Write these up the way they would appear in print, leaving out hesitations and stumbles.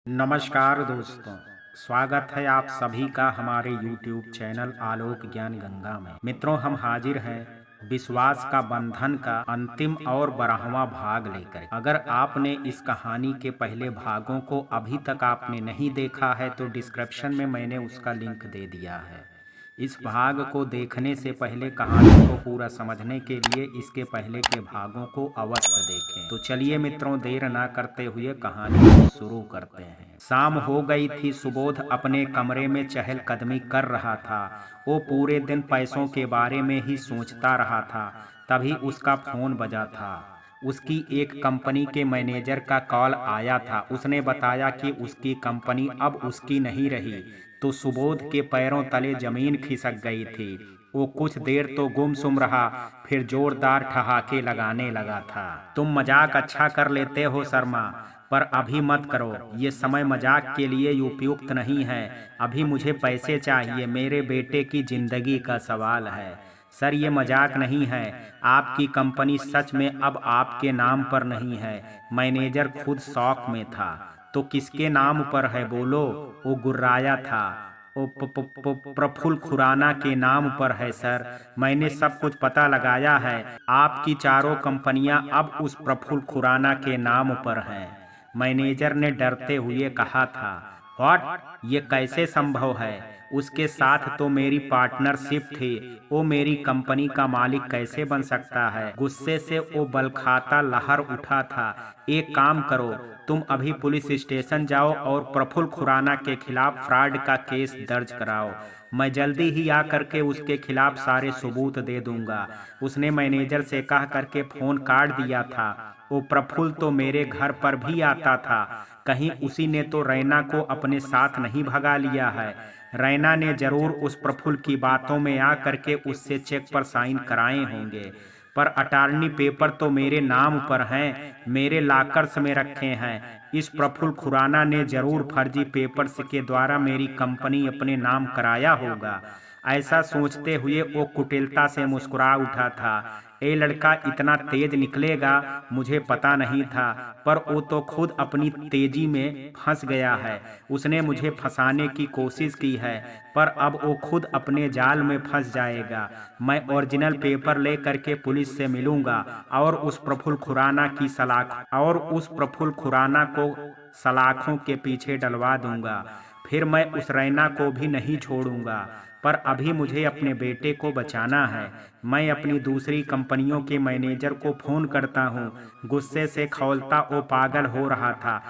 नमस्कार दोस्तों। स्वागत है आप सभी का हमारे YouTube चैनल आलोक ज्ञान गंगा में। मित्रों, हम हाजिर हैं विश्वास का बंधन का अंतिम और 12वां भाग लेकर। अगर आपने इस कहानी के पहले भागों को अभी तक आपने नहीं देखा है तो डिस्क्रिप्शन में मैंने उसका लिंक दे दिया है। इस भाग को देखने से पहले, कहानी को पूरा समझने के लिए इसके पहले के भागों को अवश्य देखें। तो चलिए मित्रों, देर ना करते हुए कहानी को शुरू करते हैं। शाम हो गई थी। सुबोध अपने कमरे में चहलकदमी कर रहा था। वो पूरे दिन पैसों के बारे में ही सोचता रहा था। तभी उसका फोन बजा था। उसकी एक कंपनी के मैनेजर का कॉल आया था। उसने बताया कि उसकी कंपनी अब उसकी नहीं रही। तो सुबोध के पैरों तले जमीन खिसक गई थी। वो कुछ देर तो गुमसुम रहा, फिर जोरदार ठहाके लगाने लगा था। तुम मजाक अच्छा कर लेते हो शर्मा, पर अभी मत करो। ये समय मजाक के लिए उपयुक्त नहीं है। अभी मुझे पैसे चाहिए। मेरे बेटे की जिंदगी का सवाल है। सर, ये मजाक नहीं है। आपकी कंपनी सच में अब आपके नाम पर नहीं है। मैनेजर खुद शॉक में था। तो किसके नाम पर है, बोलो? वो गुर्राया था। ओ प्रफुल्ल खुराना के नाम पर है सर। मैंने सब कुछ पता लगाया है। आपकी चारों कंपनियां अब उस प्रफुल्ल खुराना के नाम पर हैं। मैनेजर ने डरते हुए कहा था। व्हाट? ये कैसे संभव है? उसके साथ तो मेरी पार्टनरशिप थी। वो मेरी कंपनी का मालिक कैसे बन सकता है? गुस्से से वो बलखाता लहर उठा था। एक काम करो, तुम अभी पुलिस स्टेशन जाओ और प्रफुल्ल खुराना के खिलाफ फ्रॉड का केस दर्ज कराओ। मैं जल्दी ही आकर के उसके खिलाफ सारे सबूत दे दूंगा। उसने मैनेजर से कह करके फोन काट दिया था। वो प्रफुल्ल तो मेरे घर पर भी आता था। कहीं उसी ने तो रैना को अपने साथ नहीं भगा लिया है? रैना ने जरूर उस प्रफुल्ल की बातों में आ करके उससे चेक पर साइन कराए होंगे। पर अटॉर्नी पेपर तो मेरे नाम पर हैं, मेरे लॉकर्स में रखे हैं। इस प्रफुल्ल खुराना ने जरूर फर्जी पेपर्स के द्वारा मेरी कंपनी अपने नाम कराया होगा। ऐसा सोचते हुए वो कुटिलता से मुस्कुरा उठा था। ये लड़का इतना तेज निकलेगा, मुझे पता नहीं था। पर वो तो खुद अपनी तेजी में फंस गया है। उसने मुझे फंसाने की कोशिश की है, पर अब वो खुद अपने जाल में फंस जाएगा। मैं ओरिजिनल पेपर ले करके पुलिस से मिलूंगा और उस प्रफुल्ल खुराना की सलाखों को सलाखों के पीछे डलवा दूंगा। फिर मैं उस रैना को भी नहीं छोड़ूंगा। पर अभी मुझे अपने बेटे को बचाना है। मैं अपनी दूसरी कंपनियों के मैनेजर को फोन करता हूँ। गुस्से से खौलता वो पागल हो रहा था।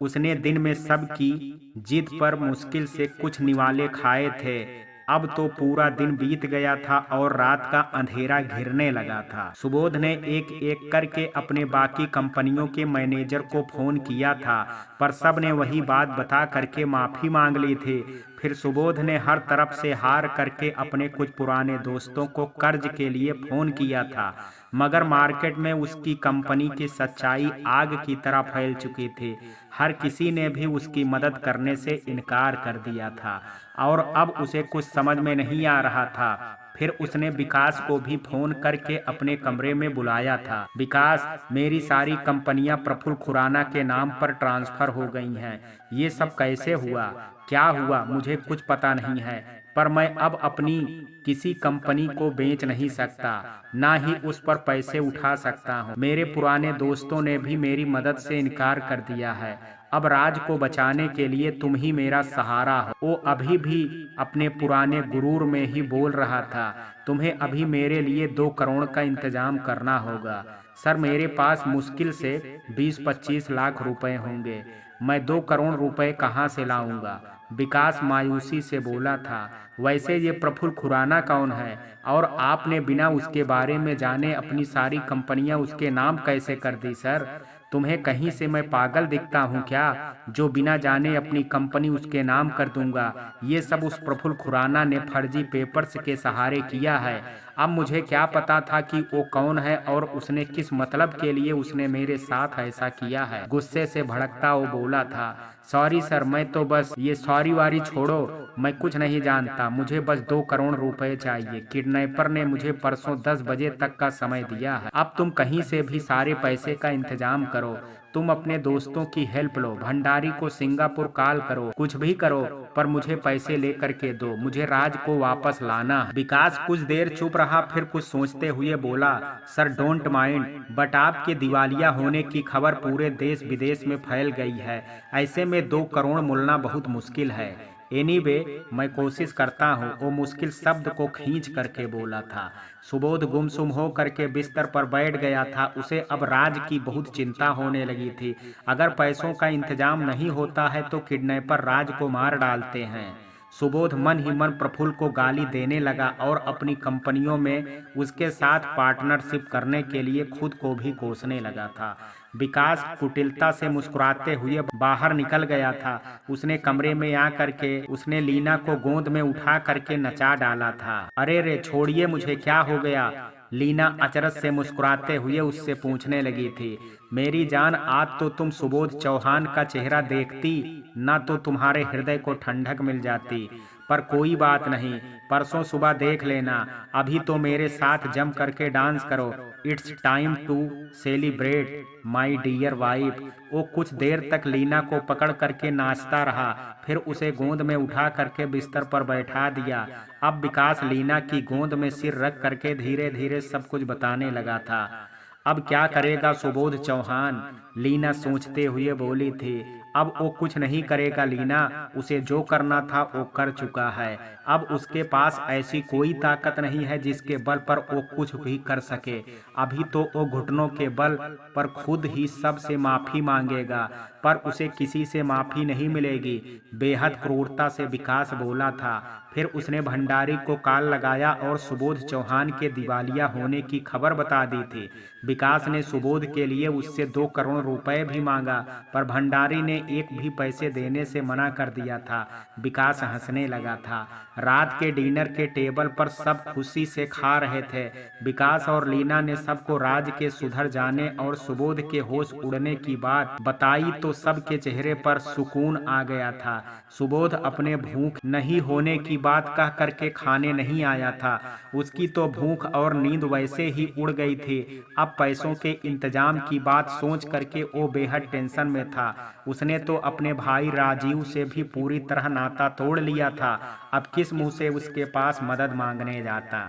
उसने दिन में सबकी जिद पर मुश्किल से कुछ निवाले खाए थे। अब तो पूरा दिन बीत गया था और रात का अंधेरा घिरने लगा था। सुबोध ने एक एक करके अपने बाकी कंपनियों के मैनेजर को फोन किया था, पर सब ने वही बात बता करके माफी मांग ली थी। फिर सुबोध ने हर तरफ से हार करके अपने कुछ पुराने दोस्तों को कर्ज के लिए फोन किया था, मगर मार्केट में उसकी कंपनी की सच्चाई आग की तरह फैल चुकी थी। हर किसी ने भी उसकी मदद करने से इनकार कर दिया था और अब उसे कुछ समझ में नहीं आ रहा था। फिर उसने विकास को भी फोन करके अपने कमरे में बुलाया था। विकास, मेरी सारी कंपनियां प्रफुल्ल खुराना के नाम पर ट्रांसफर हो गई हैं। ये सब कैसे हुआ? क्या हुआ? मुझे कुछ पता नहीं है। पर मैं अब अपनी किसी कंपनी को बेच नहीं सकता, ना ही उस पर पैसे उठा सकता हूँ। मेरे पुराने दोस्तों ने भी मेरी मदद से इनकार कर दिया है। अब राज को बचाने के लिए तुम ही मेरा सहारा हो। वो अभी भी अपने पुराने गुरूर में ही बोल रहा था। तुम्हें अभी मेरे लिए 2 करोड़ का इंतजाम करना होगा। सर, मेरे पास मुश्किल से 20-25 लाख रुपए होंगे। मैं 2 करोड़ रुपए कहाँ से लाऊंगा? विकास मायूसी से बोला था। वैसे ये प्रफुल्ल खुराना कौन है और आपने बिना उसके बारे में जाने अपनी सारी कंपनियां उसके नाम कैसे कर दी? सर, तुम्हें कहीं से मैं पागल दिखता हूँ क्या, जो बिना जाने अपनी कंपनी उसके नाम कर दूंगा? ये सब उस प्रफुल्ल खुराना ने फर्जी पेपर्स के सहारे किया है। अब मुझे क्या पता था कि वो कौन है और उसने किस मतलब के लिए उसने मेरे साथ ऐसा किया है। गुस्से से भड़कता वो बोला था। सॉरी सर, मैं तो बस ये सॉरी वारी छोड़ो। मैं कुछ नहीं जानता। मुझे बस 2 करोड़ रुपए चाहिए। किडनैपर ने मुझे परसों 10 बजे तक का समय दिया है। अब तुम कहीं से भी सारे पैसे का इंतजाम करो। तुम अपने दोस्तों की हेल्प लो, भंडारी को सिंगापुर कॉल करो, कुछ भी करो, पर मुझे पैसे लेकर के दो, मुझे राज को वापस लाना है। विकास कुछ देर चुप रहा, फिर कुछ सोचते हुए बोला, सर डोंट माइंड, बट आपके दिवालिया होने की खबर पूरे देश विदेश में फैल गई है। ऐसे में 2 करोड़ मिलना बहुत मुश्किल है। एनीवे, मैं कोशिश करता हूँ, वो मुश्किल शब्द को खींच करके बोला था। सुबोध गुमसुम हो करके बिस्तर पर बैठ गया था। उसे अब राज की बहुत चिंता होने लगी थी। अगर पैसों का इंतजाम नहीं होता है तो किडनैपर राज को मार डालते हैं। सुबोध मन ही मन प्रफुल्ल को गाली देने लगा और अपनी कंपनियों में उसके साथ पार्टनरशिप करने के लिए खुद को भी कोसने लगा था। विकास कुटिलता से मुस्कुराते हुए बाहर निकल गया था। उसने कमरे में आ करके उसने लीना को गोद में उठा करके नचा डाला था। अरे रे छोड़िए मुझे, क्या हो गया? लीना अचरज से मुस्कुराते हुए उससे पूछने लगी थी। मेरी जान, आज तो तुम सुबोध चौहान का चेहरा देखती ना तो तुम्हारे हृदय को ठंडक मिल जाती। पर कोई बात नहीं, परसों सुबह देख लेना। अभी तो मेरे साथ जम करके डांस करो। It's time to celebrate my dear wife. वो कुछ देर तक लीना को पकड़ करके नाचता रहा, फिर उसे गोद में उठा करके बिस्तर पर बैठा दिया। अब विकास लीना की गोद में सिर रख करके धीरे धीरे सब कुछ बताने लगा था। अब क्या करेगा सुबोध चौहान? लीना सोचते हुए बोली थी। अब वो कुछ नहीं करेगा लीना, उसे जो करना था वो कर चुका है। अब उसके पास ऐसी कोई ताकत नहीं है जिसके बल पर वो कुछ भी कर सके। अभी तो वो घुटनों के बल पर खुद ही सबसे माफी मांगेगा, पर उसे किसी से माफी नहीं मिलेगी। बेहद क्रूरता से विकास बोला था। फिर उसने भंडारी को कॉल लगाया और सुबोध चौहान के दिवालिया होने की खबर बता दी थी। विकास ने सुबोध के लिए उससे 2 करोड़ रुपए भी मांगा, पर भंडारी ने एक भी पैसे देने से मना कर दिया था। विकास हंसने लगा था। रात के डिनर के टेबल पर सब खुशी से खा रहे थे। विकास और लीना ने सबको राज के सुधर जाने और सुबोध के होश उड़ने की बात बताई तो सबके चेहरे पर सुकून आ गया था। सुबोध अपने भूख नहीं होने की बात कह करके खाने नहीं आया था। उसकी तो भूख और नींद वैसे ही उड़ गई थी। अब पैसों के इंतजाम की बात सोच करके वो बेहद टेंशन में था। उसने तो अपने भाई राजीव से भी पूरी तरह नाता तोड़ लिया था। अब किस मुंह से उसके पास मदद मांगने जाता।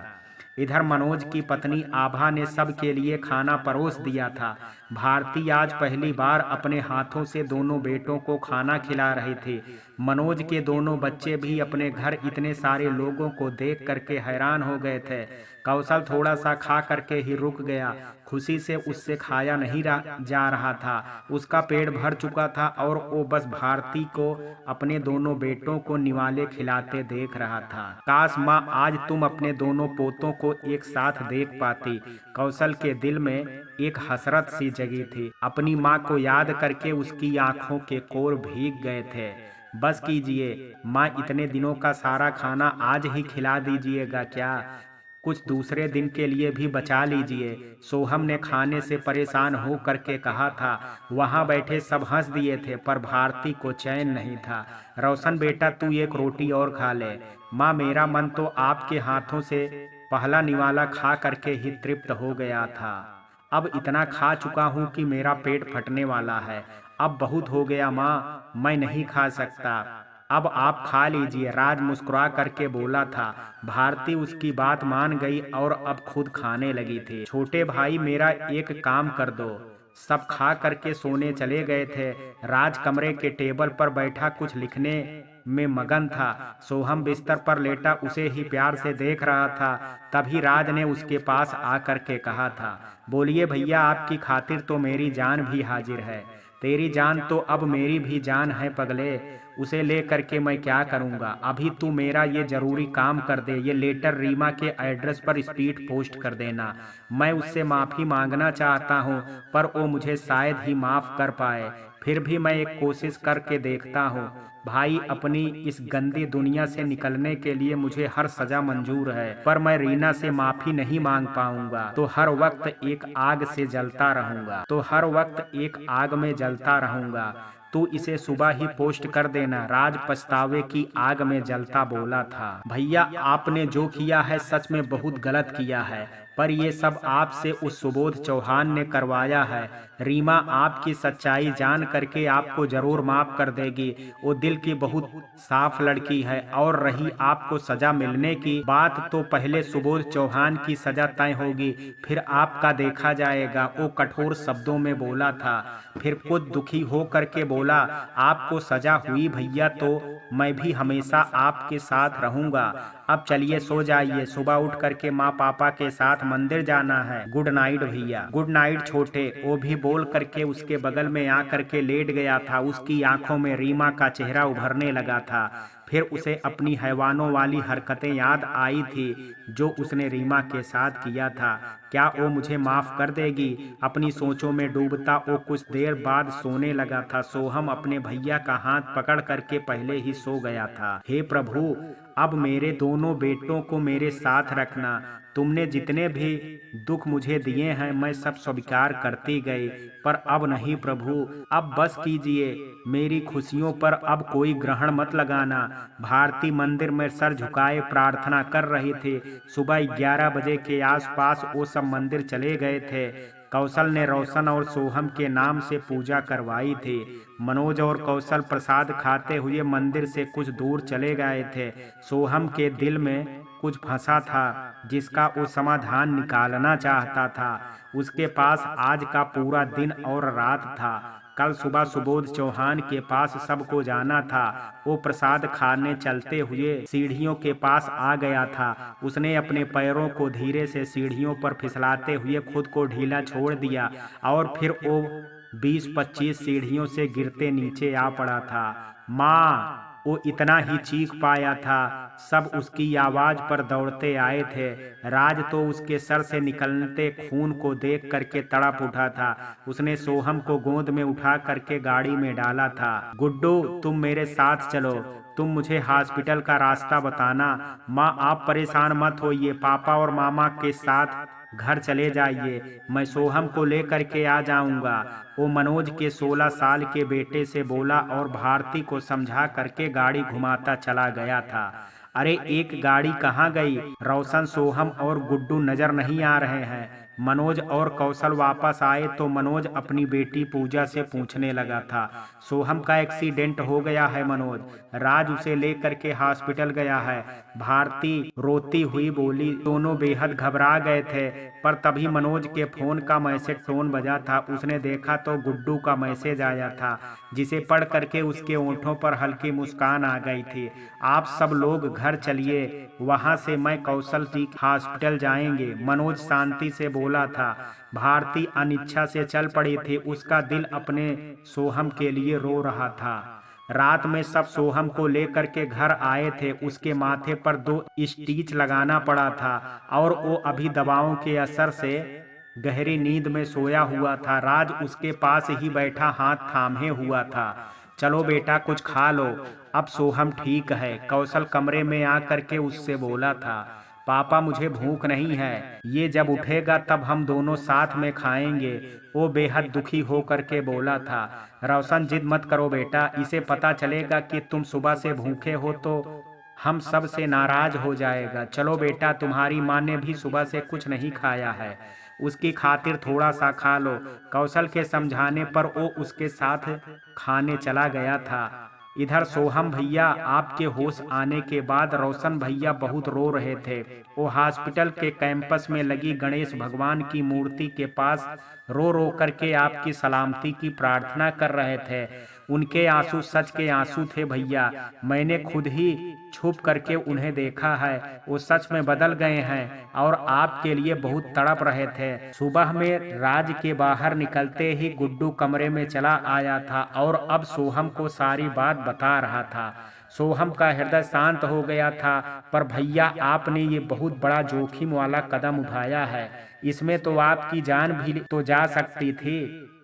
इधर मनोज की पत्नी आभा ने सबके लिए खाना परोस दिया था। भारती आज पहली बार अपने हाथों से दोनों बेटों को खाना खिला रही थी। मनोज के दोनों बच्चे भी अपने घर इतने सारे लोगों को देख करके हैरान हो गए थे। कौशल थोड़ा सा खा करके ही रुक गया। खुशी से उससे खाया नहीं जा रहा था। उसका पेट भर चुका था और वो बस भारती को अपने दोनों बेटों को निवाले खिलाते देख रहा था। काश माँ आज तुम अपने दोनों पोतों को एक साथ देख पाती। कौशल के दिल में एक हसरत सी जगी थी। अपनी माँ को याद करके उसकी आंखों के कोर भीग गए थे। बस कीजिए माँ, इतने दिनों का सारा खाना आज ही खिला दीजिएगा क्या? कुछ दूसरे दिन के लिए भी बचा लीजिए। सोहम ने खाने से परेशान हो करके कहा था। वहां बैठे सब हंस दिए थे, पर भारती को चैन नहीं था। रोशन बेटा, तू एक रोटी और खा ले। माँ, मेरा मन तो आपके हाथों से पहला निवाला खा करके ही तृप्त हो गया था। अब इतना खा चुका हूँ कि मेरा पेट फटने वाला है। अब बहुत हो गया माँ, मैं नहीं खा सकता। अब आप खा लीजिए, राज मुस्कुरा करके बोला था। भारती उसकी बात मान गई और अब खुद खाने लगी थी। छोटे भाई, मेरा एक काम कर दो। सब खा करके सोने चले गए थे। राज कमरे के टेबल पर बैठा कुछ लिखने में मगन था। सोहम बिस्तर पर लेटा उसे ही प्यार से देख रहा था। तभी राज ने उसके पास आकर के कहा था, बोलिए भैया, आपकी खातिर तो मेरी जान भी हाजिर है। तेरी जान तो अब मेरी भी जान है पगले। उसे ले करके मैं क्या करूँगा? अभी तू मेरा ये जरूरी काम कर दे। ये लेटर रीमा के एड्रेस पर स्पीड पोस्ट कर देना। मैं उससे माफ़ी मांगना चाहता हूँ, पर वो मुझे शायद ही माफ़ कर पाए। फिर भी मैं एक कोशिश करके देखता हूँ। भाई, अपनी इस गंदी दुनिया से निकलने के लिए मुझे हर सजा मंजूर है, पर मैं रीना से माफ़ी नहीं मांग पाऊंगा तो हर वक्त एक आग से जलता रहूंगा। में जलता रहूंगा। तू इसे सुबह ही पोस्ट कर देना। राज पछतावे की आग में जलता बोला था। भैया, आपने जो किया है सच में बहुत गलत किया है, पर ये सब आपसे उस सुबोध चौहान ने करवाया है। रीमा आपकी सच्चाई जान करके आपको जरूर माफ कर देगी। वो दिल की बहुत साफ लड़की है। और रही आपको सजा मिलने की बात, तो पहले सुबोध चौहान की सजा तय होगी, फिर आपका देखा जाएगा। वो कठोर शब्दों में बोला था। फिर खुद दुखी हो करके बोला, आपको सजा हुई भैया तो मैं भी हमेशा आपके साथ रहूंगा। अब चलिए सो जाइए, सुबह उठ करके माँ पापा के साथ मंदिर जाना है। गुड नाइट भैया। गुड नाइट छोटे। वो भी बोल करके उसके बगल में आ करके लेट गया था। उसकी आंखों में रीमा का चेहरा उभरने लगा था। फिर उसे अपनी हैवानों वाली हरकतें याद आई थी जो उसने रीमा के साथ किया था। क्या वो मुझे माफ कर देगी? अपनी सोचों में डूबता वो कुछ देर बाद सोने लगा था। सोहम अपने भैया का हाथ पकड़ करके पहले ही सो गया था। हे प्रभु, अब मेरे दोनों बेटों को मेरे साथ रखना। तुमने जितने भी दुख मुझे दिए हैं मैं सब स्वीकार करती गई, पर अब नहीं प्रभु, अब बस कीजिए। मेरी खुशियों पर अब कोई ग्रहण मत लगाना। भारती मंदिर में सर झुकाए प्रार्थना कर रही थी। सुबह 11 बजे के आसपास वो सब मंदिर चले गए थे। कौशल ने रोशन और सोहम के नाम से पूजा करवाई थी। मनोज और कौशल प्रसाद खाते हुए मंदिर से कुछ दूर चले गए थे। सोहम के दिल में कुछ फंसा था जिसका वो समाधान निकालना चाहता था। उसके पास आज का पूरा दिन और रात था। कल सुबह सुबोध चौहान के पास सबको जाना था। वो प्रसाद खाने चलते हुए सीढ़ियों के पास आ गया था। उसने अपने पैरों को धीरे से सीढ़ियों पर फिसलाते हुए खुद को ढीला छोड़ दिया और फिर वो 20-25 सीढ़ियों से गिरते नीचे आ पड़ा था। माँ! वो इतना ही चीख पाया था। सब उसकी आवाज पर दौड़ते आए थे। राज तो उसके सर से निकलते खून को देख करके तड़प उठा था। उसने सोहम को गोद में उठा करके गाड़ी में डाला था। गुड्डू, तुम मेरे साथ चलो, तुम मुझे हॉस्पिटल का रास्ता बताना। माँ, आप परेशान मत होइए, पापा और मामा के साथ घर चले जाइए, मैं सोहम को लेकर के आ जाऊंगा। वो मनोज के 16 साल के बेटे से बोला और भारती को समझा करके गाड़ी घुमाता चला गया था। अरे एक गाड़ी कहाँ गई? रोशन, सोहम और गुड्डू नजर नहीं आ रहे हैं। मनोज और कौशल वापस आए तो मनोज अपनी बेटी पूजा से पूछने लगा था, सोहम का एक्सीडेंट हो गया है मनोज, राज उसे लेकर के हॉस्पिटल गया है। भारती रोती हुई बोली। दोनों बेहद घबरा गए थे, पर तभी मनोज के फोन का मैसेज टोन बजा था। उसने देखा तो गुड्डू का मैसेज आया था, जिसे पढ़ करके उसके होंठों पर हल्की मुस्कान आ गई थी। आप सब लोग घर चलिए, वहां से मैं कौशल जी हॉस्पिटल जाएंगे, मनोज शांति से बोला था। भारती अनिच्छा से चल पड़ी थी। उसका दिल अपने सोहम के लिए रो रहा था। रात में सब सोहम को लेकर के घर आए थे। उसके माथे पर 2 स्टिच लगाना पड़ा था और वो अभी दवाओं के असर से गहरी नींद में सोया हुआ था। राज उसके पास ही बैठा हाथ थामे हुआ था। चलो बेटा, कुछ खा लो, अब सोहम ठीक है, कौशल कमरे में आ करके उससे बोला था। पापा, मुझे भूख नहीं है, ये जब उठेगा तब हम दोनों साथ में खाएंगे, वो बेहद दुखी हो करके बोला था। रोशन, जिद मत करो बेटा, इसे पता चलेगा कि तुम सुबह से भूखे हो तो हम सब से नाराज हो जाएगा। चलो बेटा, तुम्हारी माँ ने भी सुबह से कुछ नहीं खाया है, उसकी खातिर थोड़ा सा खा लो। कौशल के समझाने पर वो उसके साथ खाने चला गया था। इधर सोहम भैया, आपके होश आने के बाद रोशन भैया बहुत रो रहे थे। वो हॉस्पिटल के कैंपस में लगी गणेश भगवान की मूर्ति के पास रो रो करके आपकी सलामती की प्रार्थना कर रहे थे। उनके आंसू सच के आंसू थे भैया, मैंने खुद ही छुप करके उन्हें देखा है। वो सच में बदल गए हैं और आपके लिए बहुत तड़प रहे थे। सुबह में राज के बाहर निकलते ही गुड्डू कमरे में चला आया था और अब सोहम को सारी बात बता रहा था। सोहम का हृदय शांत हो गया था, पर भैया आपने ये बहुत बड़ा जोखिम वाला कदम उठाया है, इसमें तो आपकी जान भी तो जा सकती थी।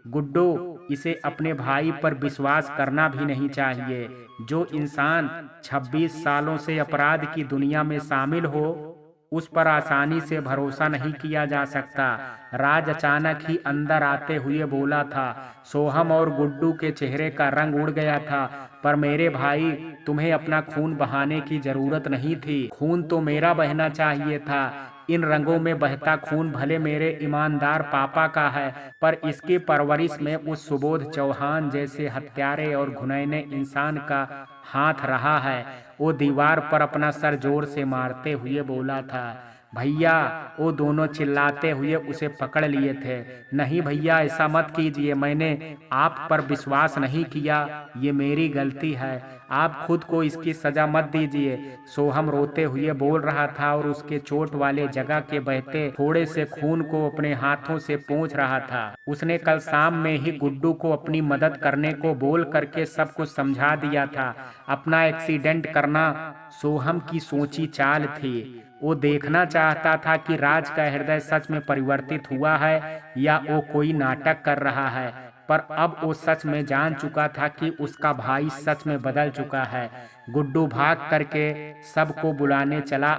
गुड्डू, इसे अपने भाई पर विश्वास करना भी नहीं चाहिए। जो इंसान 26 सालों से अपराध की दुनिया में शामिल हो, उस पर आसानी से भरोसा नहीं किया जा सकता। राज अचानक ही अंदर आते हुए बोला था। सोहम और गुड्डू के चेहरे का रंग उड़ गया था। पर मेरे भाई, तुम्हें अपना खून बहाने की जरूरत नहीं थी, खून तो मेरा बहना चाहिए था। इन रंगों में बहता खून भले मेरे ईमानदार पापा का है, पर इसकी परवरिश में उस सुबोध चौहान जैसे हत्यारे और घुनैने इंसान का हाथ रहा है। वो दीवार पर अपना सर जोर से मारते हुए बोला था। भैया, वो दोनों चिल्लाते हुए उसे पकड़ लिए थे। नहीं भैया, ऐसा मत कीजिए, मैंने आप पर विश्वास नहीं किया, ये मेरी गलती है, आप खुद को इसकी सजा मत दीजिए। सोहम रोते हुए बोल रहा था और उसके चोट वाले जगह के बहते थोड़े से खून को अपने हाथों से पोंछ रहा था। उसने कल शाम में ही गुड्डू को अपनी मदद करने को बोल करके सब कुछ समझा दिया था। अपना एक्सीडेंट करना सोहम की सोची चाल थी। वो देखना चाहता था कि राज का हृदय सच में परिवर्तित हुआ है या वो कोई नाटक कर रहा है। पर अब वो सच में जान चुका था कि उसका भाई सच में बदल चुका है। गुड्डू भाग करके सबको बुलाने चला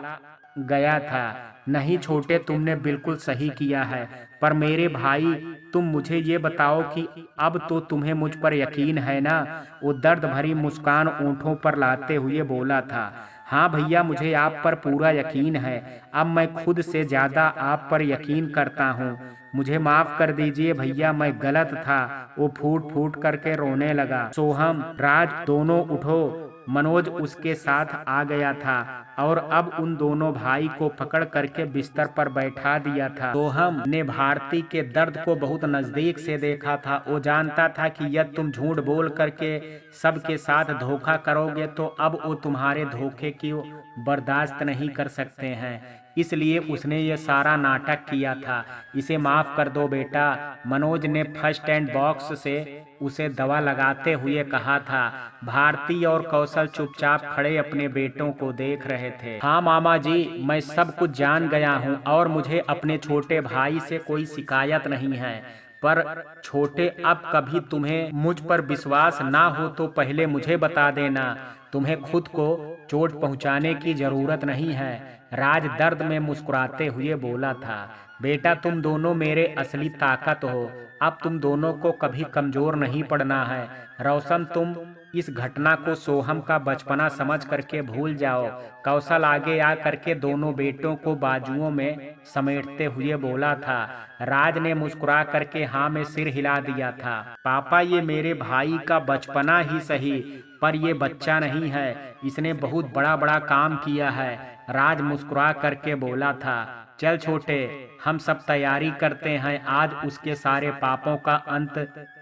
गया था। नहीं छोटे, तुमने बिल्कुल सही किया है, पर मेरे भाई तुम मुझे ये बताओ कि अब तो तुम्हें मुझ पर यकीन है ना? वो दर्द भरी मुस्कान ओंठों पर लाते हुए बोला था। हाँ भैया, मुझे आप पर पूरा यकीन है। अब मैं खुद से ज्यादा आप पर यकीन करता हूँ। मुझे माफ कर दीजिए भैया, मैं गलत था। वो फूट फूट करके रोने लगा। सोहम, राज, दोनों उठो। मनोज उसके साथ आ गया था और अब उन दोनों भाई को पकड़ करके बिस्तर पर बैठा दिया था। सोहम ने भारती के दर्द को बहुत नजदीक से देखा था। वो जानता था कि यदि तुम झूठ बोल करके सबके साथ धोखा करोगे तो अब वो तुम्हारे धोखे की बर्दाश्त नहीं कर सकते हैं। इसलिए उसने ये सारा नाटक किया था। इसे माफ कर दो बेटा, मनोज ने फर्स्ट एड बॉक्स से उसे दवा लगाते हुए कहा था। भारती और कौशल चुपचाप खड़े अपने बेटों को देख रहे थे। हाँ मामा जी, मैं सब कुछ जान गया हूँ और मुझे अपने छोटे भाई से कोई शिकायत नहीं है। पर छोटे, अब कभी तुम्हें मुझ पर विश्वास ना हो तो पहले मुझे बता देना। तुम्हें खुद को चोट पहुंचाने की जरूरत नहीं है। राज दर्द में मुस्कुराते हुए बोला था। बेटा, तुम दोनों मेरे असली ताकत हो। अब तुम दोनों को कभी कमजोर नहीं पड़ना है। रोशन, तुम इस घटना को सोहम का बचपना समझ करके भूल जाओ। कौशल आगे आ करके दोनों बेटों को बाजुओं में समेटते हुए बोला था। राज ने मुस्कुरा करके हाँ में सिर हिला दिया था। पापा, ये मेरे भाई का बचपना ही सही, पर ये बच्चा नहीं है। इसने बहुत बड़ा बड़ा काम किया है। राज मुस्कुरा करके बोला था। चल छोटे, हम सब तैयारी करते हैं, आज उसके सारे पापों का अंत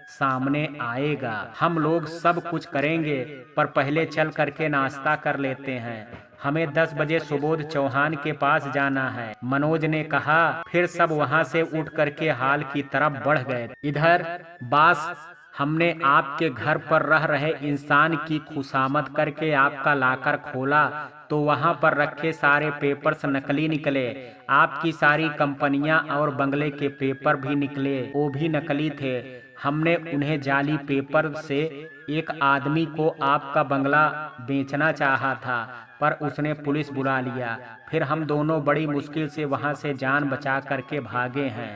सामने आएगा। हम लोग सब कुछ करेंगे, पर पहले चल करके नाश्ता कर लेते हैं। हमें 10 बजे सुबोध चौहान के पास जाना है, मनोज ने कहा। फिर सब वहां से उठ करके हाल की तरफ बढ़ गए। इधर बास, हमने आपके घर पर रह रहे इंसान की खुशामद करके आपका लाकर खोला तो वहां पर रखे सारे पेपर्स नकली निकले। आपकी सारी कंपनियां और बंगले के पेपर भी निकले, वो भी नकली थे। हमने उन्हें जाली पेपर से एक आदमी को आपका बंगला बेचना चाहा था, पर उसने पुलिस बुला लिया। फिर हम दोनों बड़ी मुश्किल से वहां से जान बचा करके भागे हैं।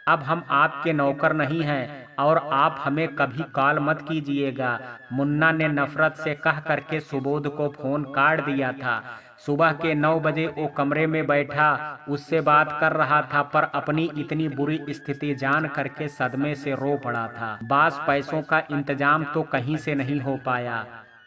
अब हम आपके नौकर नहीं हैं और आप हमें कभी कॉल मत कीजिएगा। मुन्ना ने नफरत से कह करके सुबोध को फोन काट दिया था। सुबह के 9 बजे वो कमरे में बैठा उससे बात कर रहा था, पर अपनी इतनी बुरी स्थिति जान करके सदमे से रो पड़ा था। बास, पैसों का इंतजाम तो कहीं से नहीं हो पाया।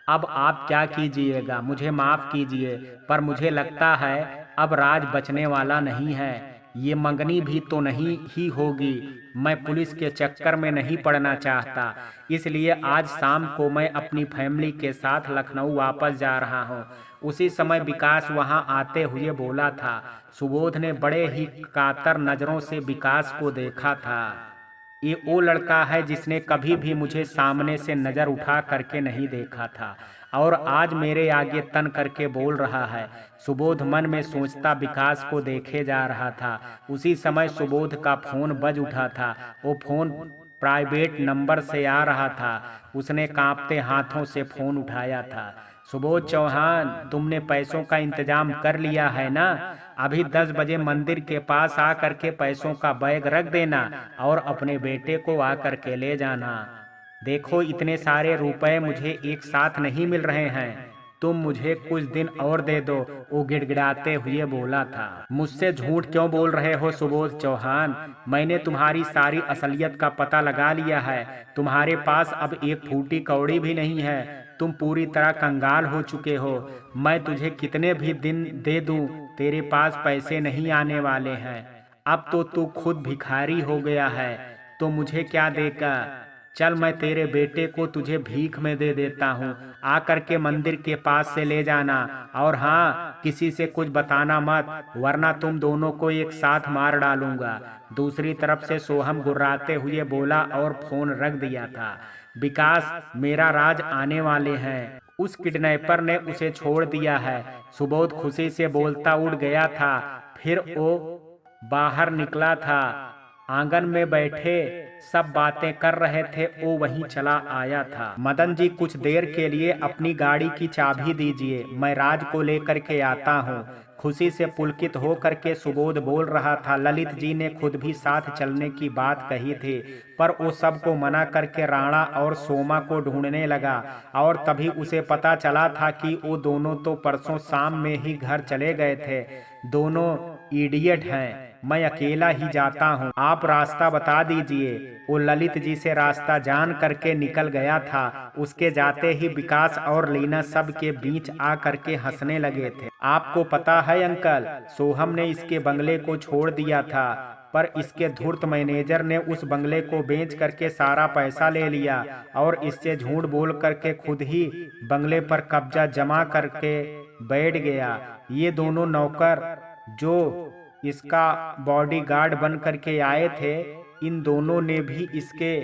अब आप क्या कीजिएगा? मुझे माफ कीजिए, पर मुझे लगता है अब राज बचने वाला नहीं है। ये मंगनी भी तो नहीं ही होगी। मैं पुलिस के चक्कर में नहीं पड़ना चाहता, इसलिए आज शाम को मैं अपनी फैमिली के साथ लखनऊ वापस जा रहा हूँ। उसी समय विकास वहां आते हुए बोला था। सुबोध ने बड़े ही कातर नजरों से विकास को देखा था। ये वो लड़का है जिसने कभी भी मुझे सामने से नजर उठा करके नहीं देखा था और आज मेरे आगे तन करके बोल रहा है। सुबोध मन में सोचता विकास को देखे जा रहा था। उसी समय सुबोध का फोन बज उठा था। वो फोन प्राइवेट नंबर से आ रहा था। उसने कांपते हाथों से फोन उठाया था। सुबोध चौहान, तुमने पैसों का इंतजाम कर लिया है ना? अभी 10 बजे मंदिर के पास आ करके पैसों का बैग रख देना और अपने बेटे को आ करके ले जाना। देखो, इतने सारे रुपए मुझे एक साथ नहीं मिल रहे हैं। तुम मुझे कुछ दिन और दे दो, वो गिड़गिड़ाते हुए बोला था। मुझसे झूठ क्यों बोल रहे हो सुबोध चौहान? मैंने तुम्हारी सारी असलियत का पता लगा लिया है। तुम्हारे पास अब एक फूटी कौड़ी भी नहीं है। तुम पूरी तरह कंगाल हो चुके हो। मैं तुझे कितने भी दिन दे दूं, तेरे पास पैसे नहीं आने वाले हैं। अब तो तू खुद भिखारी हो गया है, तो मुझे क्या देगा? चल, मैं तेरे बेटे को तुझे भीख में दे देता हूँ। आकर के मंदिर के पास से ले जाना, और हाँ, किसी से कुछ बताना मत, वरना तुम दोनों को एक साथ मार डालूंगा। दूसरी तरफ से सोहम गुर्राते हुए बोला और फोन रख दिया था। विकास, मेरा राज आने वाले हैं। उस किडनैपर ने उसे छोड़ दिया है। सुबोध खुशी से बोलता उड़ गया था। फिर वो बाहर निकला था। आंगन में बैठे सब बातें कर रहे थे, वो वहीं चला आया था। मदन जी, कुछ देर के लिए अपनी गाड़ी की चाबी दीजिए, मैं राज को लेकर के आता हूँ। खुशी से पुलकित हो करके सुबोध बोल रहा था। ललित जी ने खुद भी साथ चलने की बात कही थी, पर वो सबको मना करके राणा और सोमा को ढूंढने लगा। और तभी उसे पता चला था कि वो दोनों तो परसों शाम में ही घर चले गए थे। दोनों इडियट हैं। मैं अकेला ही जाता हूँ, आप रास्ता बता दीजिए। वो ललित जी से रास्ता जान करके निकल गया था। उसके जाते ही विकास और लीना सब के बीच आ करके हंसने लगे थे। आपको पता है अंकल, सोहम ने इसके बंगले को छोड़ दिया था, पर इसके धूर्त मैनेजर ने उस बंगले को बेच करके सारा पैसा ले लिया और इससे झूठ बोल करके खुद ही बंगले पर कब्जा जमा करके बैठ गया। ये दोनों नौकर जो इसका बॉडीगार्ड बन करके आए थे, इन दोनों ने भी इसके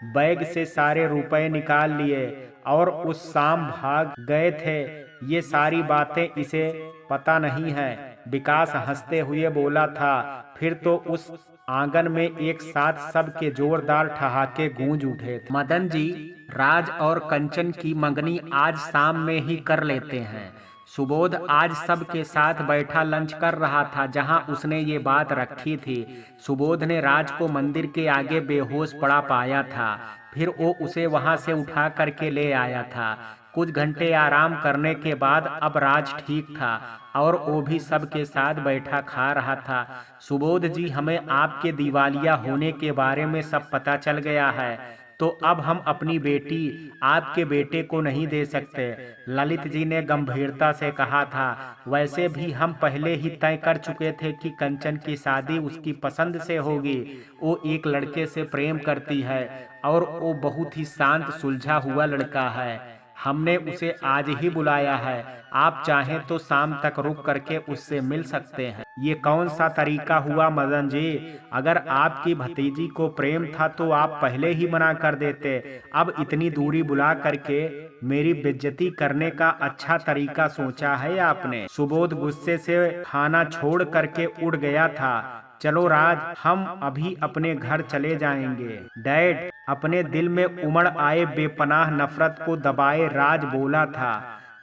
बैग से सारे रुपए निकाल लिए और उस शाम भाग गए थे। ये सारी बातें इसे पता नहीं है। विकास हंसते हुए बोला था। फिर तो उस आंगन में एक साथ सबके जोरदार ठहाके गूंज उठे थे। मदन जी, राज और कंचन की मंगनी आज शाम में ही कर लेते हैं। सुबोध आज सबके साथ बैठा लंच कर रहा था, जहां उसने ये बात रखी थी। सुबोध ने राज को मंदिर के आगे बेहोश पड़ा पाया था। फिर वो उसे वहां से उठा करके ले आया था। कुछ घंटे आराम करने के बाद अब राज ठीक था और वो भी सबके साथ बैठा खा रहा था। सुबोध जी, हमें आपके दिवालिया होने के बारे में सब पता चल गया है, तो अब हम अपनी बेटी आपके बेटे को नहीं दे सकते, ललित जी ने गंभीरता से कहा था। वैसे भी हम पहले ही तय कर चुके थे कि कंचन की शादी उसकी पसंद से होगी। वो एक लड़के से प्रेम करती है और वो बहुत ही शांत सुलझा हुआ लड़का है। हमने उसे आज ही बुलाया है। आप चाहें तो शाम तक रुक करके उससे मिल सकते हैं। ये कौन सा तरीका हुआ मदन जी? अगर आपकी भतीजी को प्रेम था तो आप पहले ही मना कर देते। अब इतनी दूरी बुला करके मेरी बेइज्जती करने का अच्छा तरीका सोचा है आपने। सुबोध गुस्से से खाना छोड़ करके उड़ गया था। चलो राज, हम अभी अपने घर चले जाएंगे। डैड, अपने दिल में उमड़ आए बेपनाह नफरत को दबाए राज बोला था।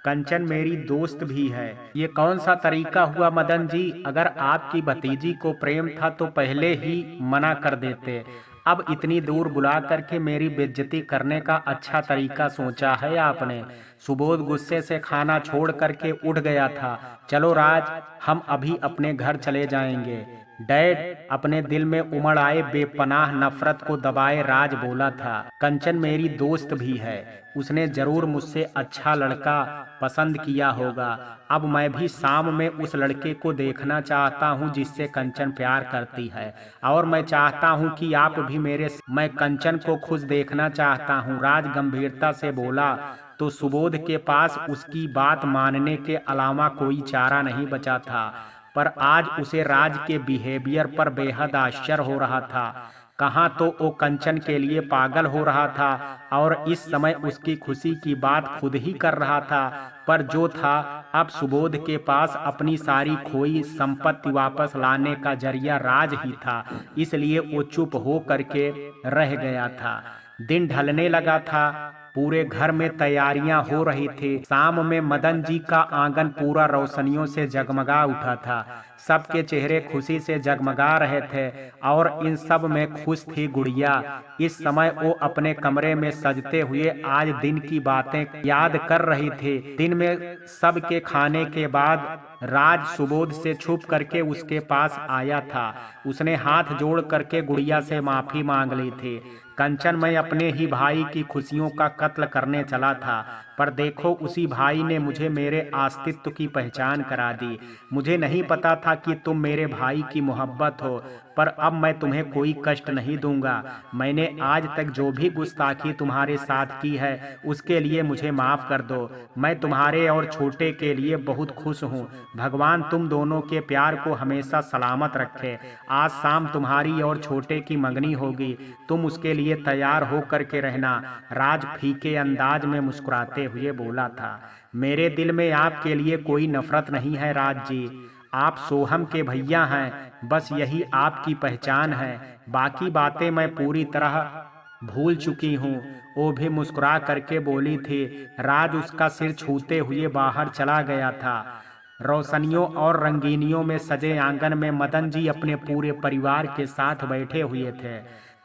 कंचन मेरी दोस्त भी है। ये कौन सा तरीका हुआ मदन जी? अगर आपकी भतीजी को प्रेम था तो पहले ही मना कर देते। अब इतनी दूर बुला करके मेरी बेइज्जती करने का अच्छा तरीका सोचा है आपने। सुबोध गुस्से से खाना छोड़ करके उठ गया था। चलो राज, हम अभी अपने घर चले जाएंगे। डैड, अपने दिल में उमड़ आए बेपनाह नफरत को दबाए राज बोला था। कंचन मेरी दोस्त भी है। उसने जरूर मुझसे अच्छा लड़का पसंद किया होगा। अब मैं भी शाम में उस लड़के को देखना चाहता हूं जिससे कंचन प्यार करती है, और मैं चाहता हूं कि आप भी मैं कंचन को खुद देखना चाहता हूं, राज गंभीरता से बोला। तो सुबोध के पास उसकी बात मानने के अलावा कोई चारा नहीं बचा था। पर आज उसे राज के बिहेवियर पर बेहद आश्चर्य हो रहा था। कहाँ तो वो कंचन के लिए पागल हो रहा था और इस समय उसकी खुशी की बात खुद ही कर रहा था, पर जो था अब सुबोध के पास अपनी सारी खोई संपत्ति वापस लाने का जरिया राज ही था। इसलिए वो चुप हो करके रह गया था। दिन ढलने लगा था। पूरे घर में तैयारियां हो रही थी। शाम में मदन जी का आंगन पूरा रोशनियों से जगमगा उठा था। सबके चेहरे खुशी से जगमगा रहे थे और इन सब में खुश थी गुड़िया। इस समय वो अपने कमरे में सजते हुए आज दिन की बातें याद कर रही थी। दिन में सबके खाने के बाद राज सुबोध से छुप करके उसके पास आया था। उसने हाथ जोड़ करके गुड़िया से माफी मांग ली थी। कंचन, मैं अपने ही भाई की खुशियों का कत्ल करने चला था, पर देखो उसी भाई ने मुझे मेरे अस्तित्व की पहचान करा दी। मुझे नहीं पता था कि तुम मेरे भाई की मोहब्बत हो, पर अब मैं तुम्हें कोई कष्ट नहीं दूंगा। मैंने आज तक जो भी गुस्ताखी तुम्हारे साथ की है उसके लिए मुझे माफ कर दो। मैं तुम्हारे और छोटे के लिए बहुत खुश हूँ। भगवान तुम दोनों के प्यार को हमेशा सलामत रखे। आज शाम तुम्हारी और छोटे की मंगनी होगी, तुम उसके लिए तैयार हो करके रहना। राज फीके अंदाज में मुस्कुराते हुए बोला था। मेरे दिल में आपके लिए कोई नफरत नहीं है राज जी। आप सोहम के भैया हैं, बस यही आपकी पहचान है। बाकी बातें मैं पूरी तरह भूल चुकी हूँ। वो भी मुस्कुरा करके बोली थी। राज उसका सिर छूते हुए बाहर चला गया था। रोशनियों और रंगीनियों में सजे आंगन में मदन जी अपने पूरे परिवार के साथ बैठे हुए थे।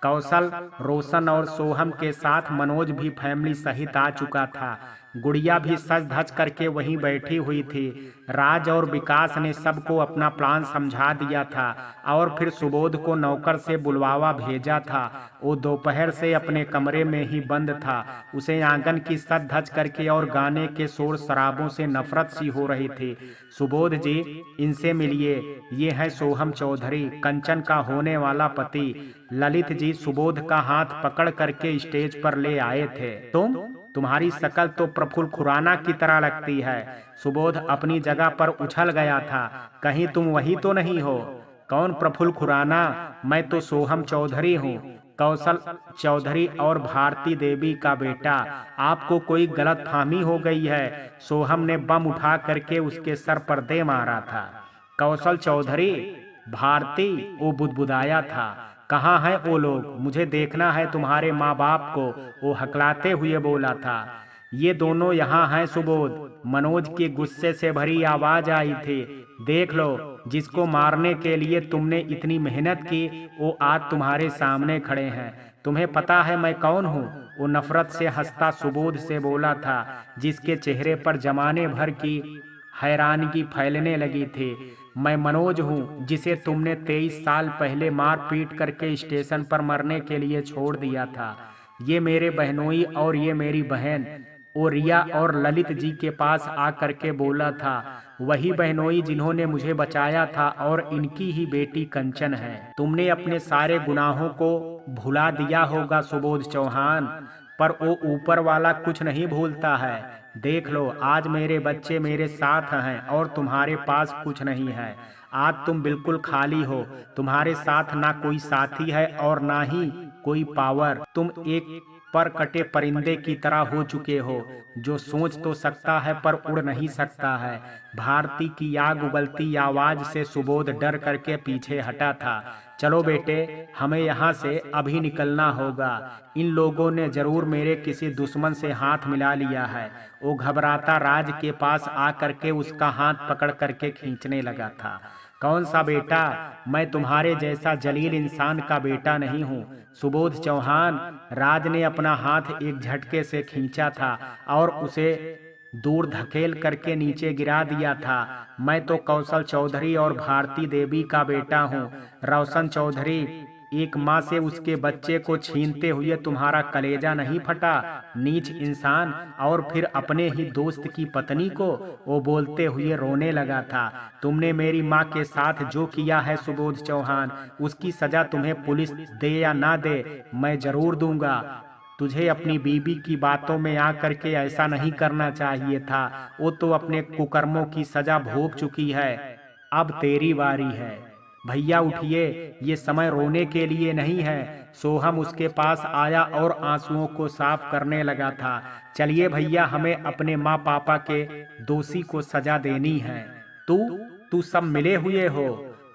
कौशल, रोशन और सोहम के साथ मनोज भी फैमिली सहित आ चुका था। गुड़िया भी सज धज करके वहीं बैठी हुई थी। राज और विकास ने सबको अपना प्लान समझा दिया था और फिर सुबोध को नौकर से बुलवावा भेजा था। वो दोपहर से अपने कमरे में ही बंद था। उसे आंगन की सज धज करके और गाने के शोर शराबों से नफरत सी हो रही थी। सुबोध जी, इनसे मिलिए, ये है सोहम चौधरी, कंचन का होने वाला पति। ललित जी सुबोध का हाथ पकड़ करके स्टेज पर ले आए थे। तुम्हारी शकल तो प्रफुल्ल खुराना की तरह लगती है। सुबोध अपनी जगह पर उछल गया था। कहीं तुम वही तो नहीं हो? कौन प्रफुल्ल खुराना? मैं तो सोहम चौधरी हूँ, कौशल चौधरी और भारती देवी का बेटा। आपको कोई गलतफहमी हो गई है। सोहम ने बम उठा करके उसके सर पर दे मारा था। कौशल चौधरी, भारती, वो बुदबुदाया था। कहाँ हैं वो लोग? मुझे देखना है तुम्हारे माँ बाप को, वो हकलाते हुए बोला था। ये दोनों यहाँ हैं सुबोध, मनोज की गुस्से से भरी आवाज आई थी। देख लो, जिसको मारने के लिए तुमने इतनी मेहनत की वो आज तुम्हारे सामने खड़े हैं। तुम्हें पता है मैं कौन हूँ? वो नफरत से हंसता सुबोध से बोला था, जिसके चेहरे पर जमाने भर की हैरानगी फैलने लगी थी। मैं मनोज हूँ, जिसे तुमने 23 साल पहले मार पीट करके स्टेशन पर मरने के लिए छोड़ दिया था। ये मेरे बहनोई और ये मेरी बहन। वो रिया और ललित जी के पास आ करके बोला था। वही बहनोई जिन्होंने मुझे बचाया था और इनकी ही बेटी कंचन है। तुमने अपने सारे गुनाहों को भुला दिया होगा सुबोध चौहान, पर वो ऊपर वाला कुछ नहीं भूलता है। देख लो, आज मेरे बच्चे मेरे साथ हैं और तुम्हारे पास कुछ नहीं है। आज तुम बिल्कुल खाली हो। तुम्हारे साथ ना कोई साथी है और ना ही कोई पावर। तुम एक पर कटे परिंदे की तरह हो चुके हो, जो सोच तो सकता है पर उड़ नहीं सकता है। भारती की आग उगलती आवाज से सुबोध डर करके पीछे हटा था। चलो बेटे, हमें यहाँ से अभी निकलना होगा। इन लोगों ने जरूर मेरे किसी दुश्मन से हाथ मिला लिया है। वो घबराता राज के पास आ करके उसका हाथ पकड़ करके खींचने लगा था। कौन सा बेटा? मैं तुम्हारे जैसा जलील इंसान का बेटा नहीं हूँ, सुबोध चौहान। राज ने अपना हाथ एक झटके से खींचा था और उसे दूर धकेल करके नीचे गिरा दिया था। मैं तो कौशल चौधरी और भारती देवी का बेटा हूँ। रोशन चौधरी, एक माँ से उसके बच्चे को छीनते हुए तुम्हारा कलेजा नहीं फटा, नीच इंसान। और फिर अपने ही दोस्त की पत्नी को, वो बोलते हुए रोने लगा था। तुमने मेरी माँ के साथ जो किया है सुबोध चौहान, उसकी सजा तुम्हें पुलिस दे या ना दे, मैं जरूर दूंगा। तुझे अपनी बीबी की बातों में आ करके ऐसा नहीं करना चाहिए था। वो तो अपने कुकर्मों की सजा भोग चुकी है, अब तेरी बारी है। भैया उठिए, ये समय रोने के लिए नहीं है। सोहम उसके पास आया और आंसुओं को साफ करने लगा था। चलिए भैया, हमें अपने माँ पापा के दोषी को सजा देनी है। तू तू सब मिले हुए हो।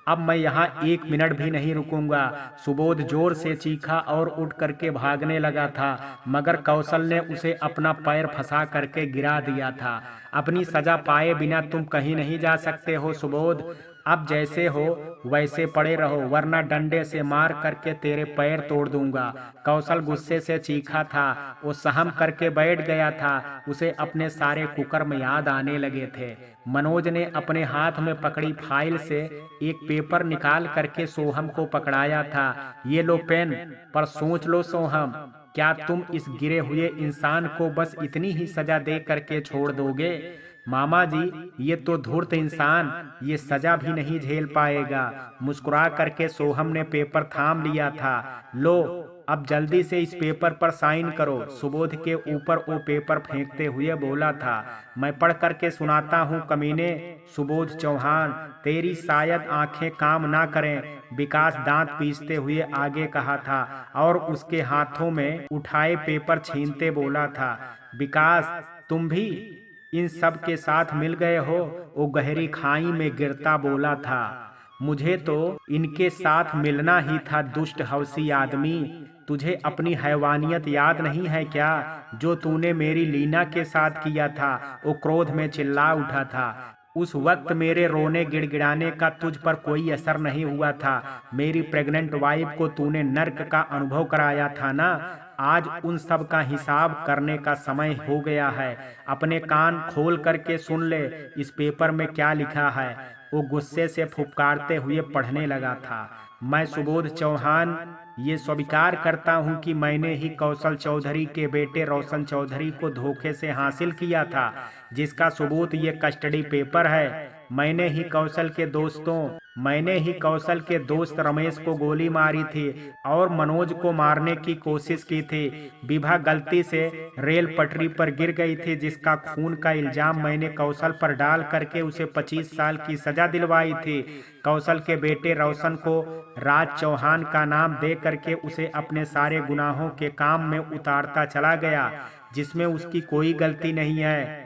अब मैं यहाँ 1 मिनट भी नहीं रुकूंगा। सुबोध जोर से चीखा और उठ करके भागने लगा था, मगर कौशल ने उसे अपना पैर फंसा करके गिरा दिया था। अपनी सजा पाए बिना तुम कहीं नहीं जा सकते हो सुबोध। अब जैसे हो वैसे पड़े रहो, वरना डंडे से मार करके तेरे पैर तोड़ दूंगा। कौशल गुस्से से चीखा था। वो सहम करके बैठ गया था। उसे अपने सारे कुकर्म याद आने लगे थे। मनोज ने अपने हाथ में पकड़ी फाइल से एक पेपर निकाल करके सोहम को पकड़ाया था। ये लो पेन, पर सोच लो सोहम, क्या तुम इस गिरे हुए इंसान को बस इतनी ही सजा दे करके छोड़ दोगे? मामा जी, ये तो धूर्त इंसान ये सजा भी नहीं झेल पाएगा। मुस्कुरा करके सोहम ने पेपर थाम लिया था। लो, अब जल्दी से इस पेपर पर साइन करो। सुबोध के ऊपर वो पेपर फेंकते हुए बोला था। मैं पढ़ करके सुनाता हूँ कमीने। सुबोध चौहान, तेरी शायद आंखें काम ना करें, विकास दांत पीसते हुए आगे कहा था और उसके हाथों में उठाए पेपर छीनते बोला था। विकास, तुम भी इन सब के साथ मिल गए हो? वो गहरी खाई में गिरता बोला था। मुझे तो इनके साथ मिलना ही था, दुष्ट हवसी आदमी। तुझे अपनी हैवानियत याद नहीं है क्या, जो तूने मेरी लीना के साथ किया था? वो क्रोध में चिल्ला उठा था। उस वक्त मेरे रोने गिड़गिड़ाने का तुझ पर कोई असर नहीं हुआ था। मेरी प्रेग्नेंट वाइफ को तूने नर्क का अनुभव कराया था ना। आज उन सब का हिसाब करने का समय हो गया है। अपने कान खोल करके सुन ले, इस पेपर में क्या लिखा है। वो गुस्से से फुफकारते हुए पढ़ने लगा था। मैं सुबोध चौहान ये स्वीकार करता हूँ कि मैंने ही कौशल चौधरी के बेटे रोशन चौधरी को धोखे से हासिल किया था, जिसका सबूत ये कस्टडी पेपर है। मैंने ही कौशल के दोस्त रमेश को गोली मारी थी और मनोज को मारने की कोशिश की थी। विभा गलती से रेल पटरी पर गिर गई थी, जिसका खून का इल्जाम मैंने कौशल पर डाल करके उसे 25 साल की सजा दिलवाई थी। कौशल के बेटे रोशन को राज चौहान का नाम दे करके उसे अपने सारे गुनाहों के काम में उतारता चला गया, जिसमें उसकी कोई गलती नहीं है।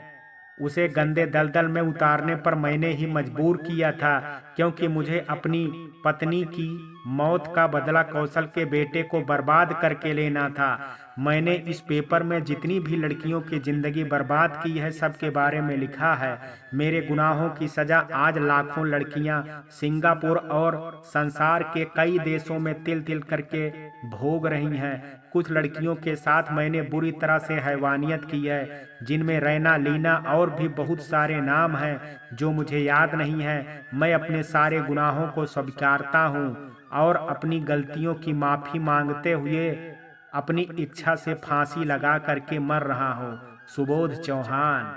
उसे गंदे दलदल में उतारने पर मैंने ही मजबूर किया था, क्योंकि मुझे अपनी पत्नी की मौत का बदला कौशल के बेटे को बर्बाद करके लेना था। मैंने इस पेपर में जितनी भी लड़कियों की जिंदगी बर्बाद की है, सबके बारे में लिखा है। मेरे गुनाहों की सजा आज लाखों लड़कियां सिंगापुर और संसार के कई देशों में तिल तिल करके भोग रही हैं। कुछ लड़कियों के साथ मैंने बुरी तरह से हैवानियत की है, जिनमें रैना, लीना और भी बहुत सारे नाम हैं जो मुझे याद नहीं है। मैं अपने सारे गुनाहों को स्वीकारता हूँ और अपनी गलतियों की माफी मांगते हुए अपनी इच्छा से फांसी लगा करके मर रहा हूँ। सुबोध चौहान,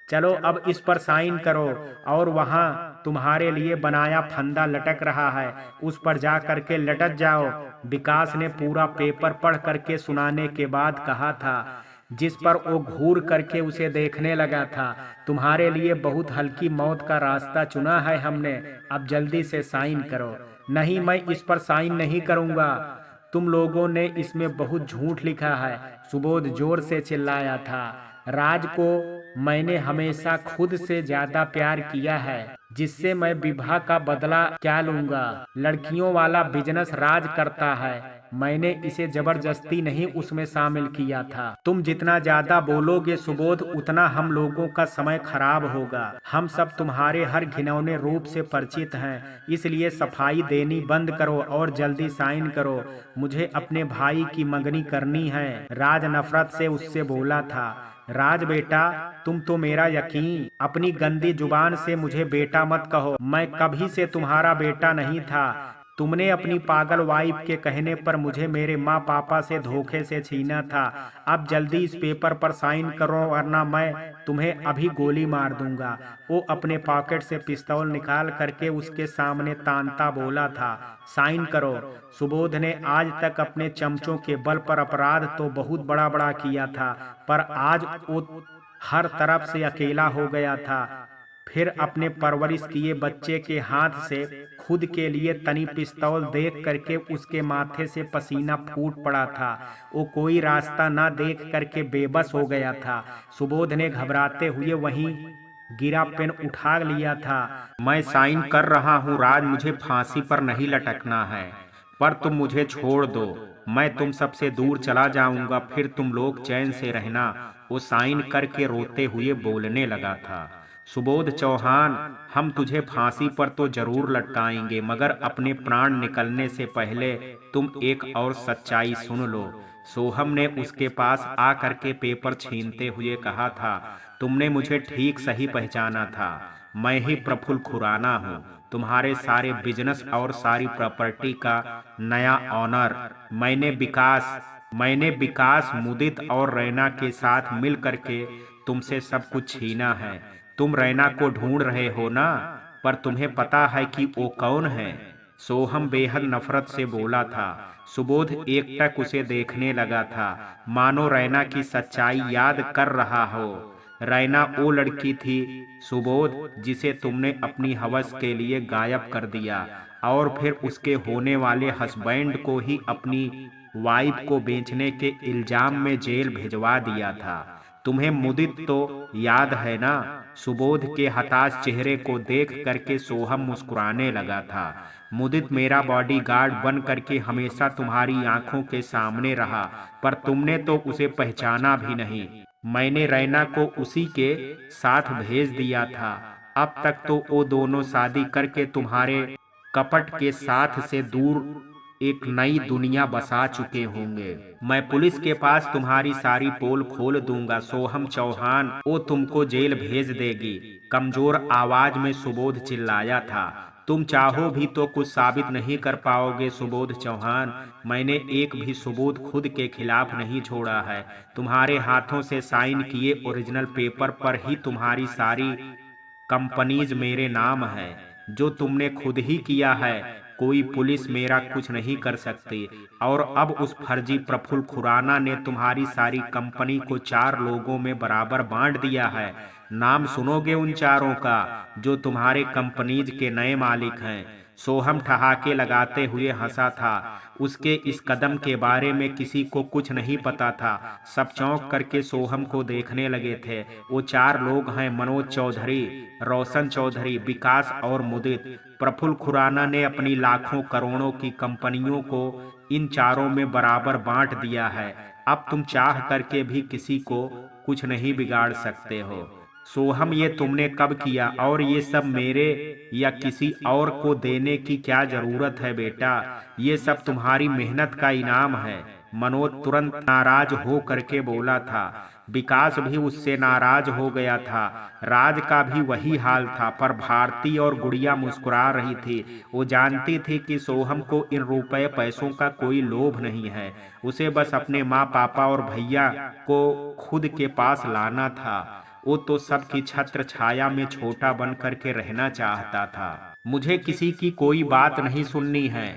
चलो अब इस पर साइन करो। और वहाँ तुम्हारे लिए बनाया फंदा लटक रहा है, उस पर जा करके लटक जाओ। विकास ने पूरा पेपर पढ़ करके सुनाने के बाद कहा था, जिस पर वो घूर करके उसे देखने लगा था। तुम्हारे लिए बहुत हल्की मौत का रास्ता चुना है हमने, अब जल्दी से साइन करो। नहीं, मैं इस पर साइन नहीं करूँगा। तुम लोगों ने इसमें बहुत झूठ लिखा है, सुबोध जोर से चिल्लाया था। राज को मैंने हमेशा खुद से ज्यादा प्यार किया है, जिससे मैं विवाह का बदला क्या लूंगा। लड़कियों वाला बिजनेस राज करता है, मैंने इसे जबरदस्ती नहीं उसमें शामिल किया था। तुम जितना ज्यादा बोलोगे सुबोध, उतना हम लोगों का समय खराब होगा। हम सब तुम्हारे हर घिनौने रूप से परिचित हैं, इसलिए सफाई देनी बंद करो और जल्दी साइन करो। मुझे अपने भाई की मंगनी करनी है। राज नफरत से उससे बोला था। राज बेटा, तुम तो मेरा यकीन, अपनी गंदी जुबान से मुझे बेटा मत कहो। मैं कभी से तुम्हारा बेटा नहीं था। तुमने अपनी पागल वाइफ के कहने पर मुझे मेरे माँ पापा से धोखे से छीना था। अब जल्दी इस पेपर पर साइन करो, वरना मैं तुम्हें अभी गोली मार दूंगा। वो अपने पॉकेट से पिस्तौल निकाल करके उसके सामने तानता बोला था, साइन करो। सुबोध ने आज तक अपने चमचों के बल पर अपराध तो बहुत बड़ा बड़ा किया था, पर आज वो हर तरफ से अकेला हो गया था। फिर अपने परवरिश किए बच्चे के हाथ से खुद के लिए तनी पिस्तौल देख करके उसके माथे से पसीना फूट पड़ा था। वो कोई रास्ता ना देख करके बेबस हो गया था। सुबोध ने घबराते हुए वहीं गिरा पेन उठा लिया था। मैं साइन कर रहा हूँ राज, मुझे फांसी पर नहीं लटकना है, पर तुम मुझे छोड़ दो, मैं तुम सबसे दूर चला जाऊंगा, फिर तुम लोग चैन से रहना। वो साइन करके रोते हुए बोलने लगा था। सुबोध चौहान, हम तुझे फांसी पर तो जरूर लटकाएंगे, मगर अपने प्राण निकलने से पहले तुम एक और सच्चाई सुन लो। सोहम ने उसके पास आ करके पेपर छीनते हुए कहा था, तुमने मुझे ठीक सही पहचाना था, मैं ही प्रफुल्ल खुराना हूँ, तुम्हारे सारे बिजनेस और सारी प्रॉपर्टी का नया ऑनर। मैंने विकास, मुदित और रैना के साथ मिल करके तुमसे सब कुछ छीना है। तुम रैना को ढूंढ रहे हो ना, पर तुम्हें पता है कि वो कौन है? सोहम बेहद नफरत से बोला था। सुबोध एकटक उसे देखने लगा था, मानो रैना की सच्चाई याद कर रहा हो। रैना वो लड़की थी सुबोध, जिसे तुमने अपनी हवस के लिए गायब कर दिया और फिर उसके होने वाले हस्बैंड को ही अपनी वाइफ को बेचने के इल्जाम में जेल भिजवा दिया था। तुम्हें मुदित तो याद है ना? सुबोध के हताश चेहरे को देख करके सोहम मुस्कुराने लगा था। मुदित मेरा बॉडीगार्ड बन करके हमेशा तुम्हारी आंखों के सामने रहा, पर तुमने तो उसे पहचाना भी नहीं। मैंने रैना को उसी के साथ भेज दिया था। अब तक तो वो दोनों शादी करके तुम्हारे कपट के साथ से दूर एक नई दुनिया बसा चुके होंगे। मैं पुलिस के पास तुम्हारी सारी पोल खोल दूंगा सोहम चौहान, वो तुमको जेल भेज देगी। कमजोर आवाज में सुबोध चिल्लाया था। तुम चाहो भी तो कुछ साबित नहीं कर पाओगे सुबोध चौहान। मैंने एक भी सबूत खुद के खिलाफ नहीं छोड़ा है। तुम्हारे हाथों से साइन किए ओरिजिनल पेपर पर ही तुम्हारी सारी कंपनीज मेरे नाम है, जो तुमने खुद ही किया है। कोई पुलिस मेरा कुछ नहीं कर सकती। और अब उस फर्जी प्रफुल्ल खुराना ने तुम्हारी सारी कंपनी को 4 लोगों में बराबर बांट दिया है। नाम सुनोगे उन चारों का, जो तुम्हारे कंपनीज के नए मालिक हैं? सोहम ठहाके लगाते हुए हंसा था। उसके इस कदम के बारे में किसी को कुछ नहीं पता था। सब चौंक करके सोहम को देखने लगे थे। वो 4 लोग हैं, मनोज चौधरी, रोशन चौधरी, विकास और मुदित। प्रफुल्ल खुराना ने अपनी लाखों करोड़ों की कंपनियों को इन चारों में बराबर बांट दिया है। अब तुम चाह करके भी किसी को कुछ नहीं बिगाड़ सकते हो। सोहम, ये तुमने कब किया, और ये सब मेरे या किसी और को देने की क्या जरूरत है बेटा? ये सब तुम्हारी मेहनत का इनाम है। मनोज तुरंत नाराज हो करके बोला था। विकास भी उससे नाराज हो गया था। राज का भी वही हाल था, पर भारती और गुड़िया मुस्कुरा रही थी। वो जानती थी कि सोहम को इन रुपए पैसों का कोई लोभ नहीं है। उसे बस अपने माँ पापा और भैया को खुद के पास लाना था। वो तो सबकी छत्र छाया में छोटा बन करके रहना चाहता था। मुझे किसी की कोई बात नहीं सुननी है।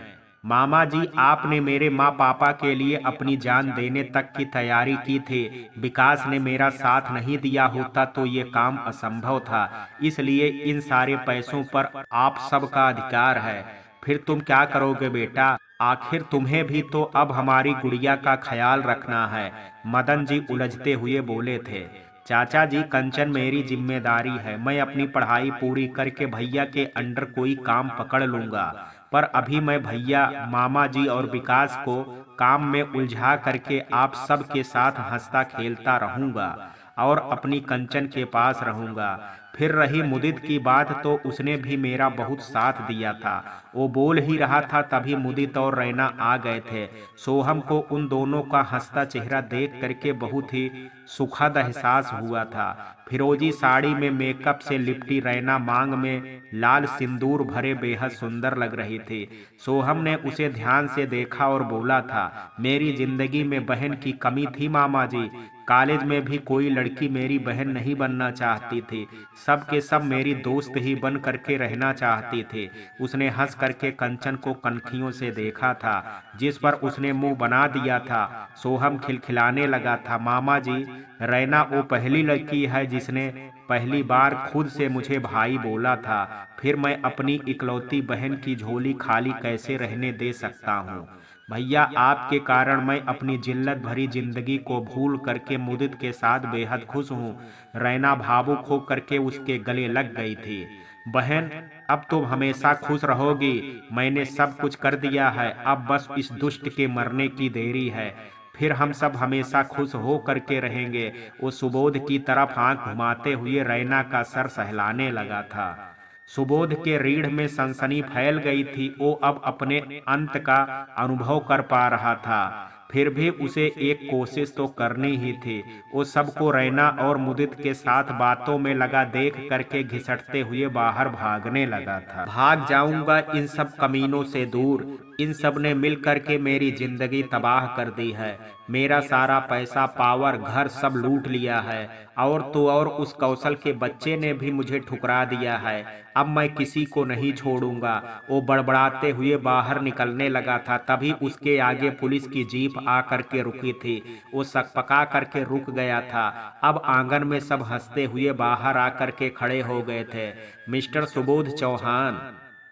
मामा जी, आपने मेरे माँ पापा के लिए अपनी जान देने तक की तैयारी की थी। विकास ने मेरा साथ नहीं दिया होता तो ये काम असंभव था। इसलिए इन सारे पैसों पर आप सबका अधिकार है। फिर तुम क्या करोगे बेटा? आखिर तुम्हें भी तो अब हमारी गुड़िया का ख्याल रखना है। मदन जी उलझते हुए बोले थे। चाचा जी, कंचन मेरी जिम्मेदारी है। मैं अपनी पढ़ाई पूरी करके भैया के अंडर कोई काम पकड़ लूंगा, पर अभी मैं भैया, मामा जी और विकास को काम में उलझा करके आप सब के साथ हंसता खेलता रहूंगा और अपनी कंचन के पास रहूंगा। फिर रही मुदित की बात, तो उसने भी मेरा बहुत साथ दिया था। वो बोल ही रहा था तभी मुदित और रैना आ गए थे। सोहम को उन दोनों का हंसता चेहरा देख करके बहुत ही सुखद एहसास हुआ था। फिरोजी साड़ी में मेकअप से लिपटी रैना मांग में लाल सिंदूर भरे बेहद सुंदर लग रही थी। सोहम ने उसे ध्यान से देखा और बोला था, मेरी जिंदगी में बहन की कमी थी मामा जी। कॉलेज में भी कोई लड़की मेरी बहन नहीं बनना चाहती थी। सब के सब मेरी दोस्त ही बन करके रहना चाहती थी। उसने हंस करके कंचन को कनखियों से देखा था, जिस पर उसने मुंह बना दिया था। सोहम खिलखिलाने लगा था, मामा जी, रैना वो पहली लड़की है जिसने पहली बार खुद से मुझे भाई बोला था। फिर मैं अपनी इकलौती बहन की झोली खाली कैसे रहने दे सकता हूँ? भैया आपके कारण मैं अपनी जिल्लत भरी जिंदगी को भूल करके मुदित के साथ बेहद खुश हूँ। रैना भावुक हो करके उसके गले लग गई थी। बहन, अब तुम हमेशा खुश रहोगी। मैंने सब कुछ कर दिया है, अब बस इस दुष्ट के मरने की देरी है, फिर हम सब हमेशा खुश हो करके रहेंगे। वो सुबोध की तरफ आंख घुमाते हुए रैना का सर सहलाने लगा था। सुबोध के रीढ़ में सनसनी फैल गई थी। वो अब अपने अंत का अनुभव कर पा रहा था, फिर भी उसे एक कोशिश तो करनी ही थी। वो सबको रैना और मुदित के साथ बातों में लगा देख करके घिसटते हुए बाहर भागने लगा था। भाग जाऊंगा इन सब कमीनों से दूर। इन सब ने मिल करके मेरी जिंदगी तबाह कर दी है। मेरा सारा पैसा, पावर, घर सब लूट लिया है। और तो और उस कौशल के बच्चे ने भी मुझे ठुकरा दिया है। अब मैं किसी को नहीं छोड़ूंगा। वो बड़बड़ाते हुए बाहर निकलने लगा था, तभी उसके आगे पुलिस की जीप आ करके रुकी थी। वो सकपका करके रुक गया था। अब आंगन में सब हंसते हुए बाहर आकर के खड़े हो गए थे। मिस्टर सुबोध चौहान,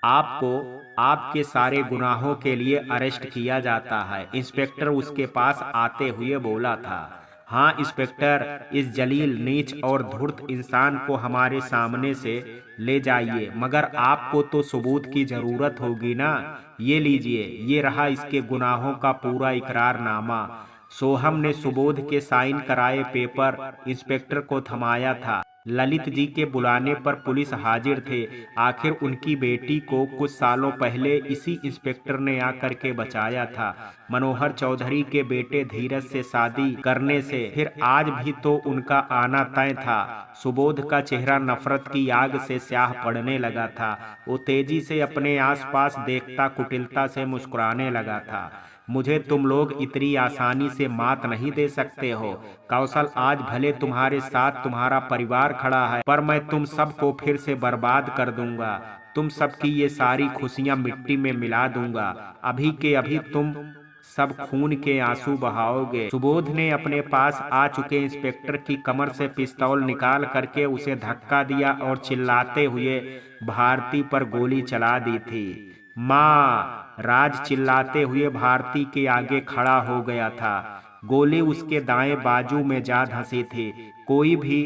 आपको आपके सारे गुनाहों के लिए अरेस्ट किया जाता है, इंस्पेक्टर उसके पास आते हुए बोला था। हाँ इंस्पेक्टर, इस जलील, नीच और धूर्त इंसान को हमारे सामने से ले जाइए, मगर आपको तो सबूत की जरूरत होगी ना। ये लीजिए, ये रहा इसके गुनाहों का पूरा इकरारनामा। सोहम ने सुबोध के साइन कराए पेपर इंस्पेक्टर को थमाया था। ललित जी के बुलाने पर पुलिस हाजिर थे। आखिर उनकी बेटी को कुछ सालों पहले इसी इंस्पेक्टर ने आकर के बचाया था। मनोहर चौधरी के बेटे धीरज से शादी करने से फिर आज भी तो उनका आना तय था। सुबोध का चेहरा नफरत की आग से स्याह पड़ने लगा था। वो तेजी से अपने आसपास देखता कुटिलता से मुस्कुराने लगा था। मुझे तुम लोग इतनी आसानी से मात नहीं दे सकते हो। कौशल, आज भले तुम्हारे साथ तुम्हारा परिवार खड़ा है, पर मैं तुम सबको फिर से बर्बाद कर दूंगा। तुम सबकी ये सारी खुशियां मिट्टी में मिला दूंगा। अभी के अभी तुम सब खून के आंसू बहाओगे। सुबोध ने अपने पास आ चुके इंस्पेक्टर की कमर से पिस्तौल निकाल करके उसे धक्का दिया और चिल्लाते हुए भारती पर गोली चला दी थी। माँ! राज चिल्लाते हुए भारती के आगे खड़ा हो गया था। गोली उसके दाएं बाजू में जा धंसी थी। कोई भी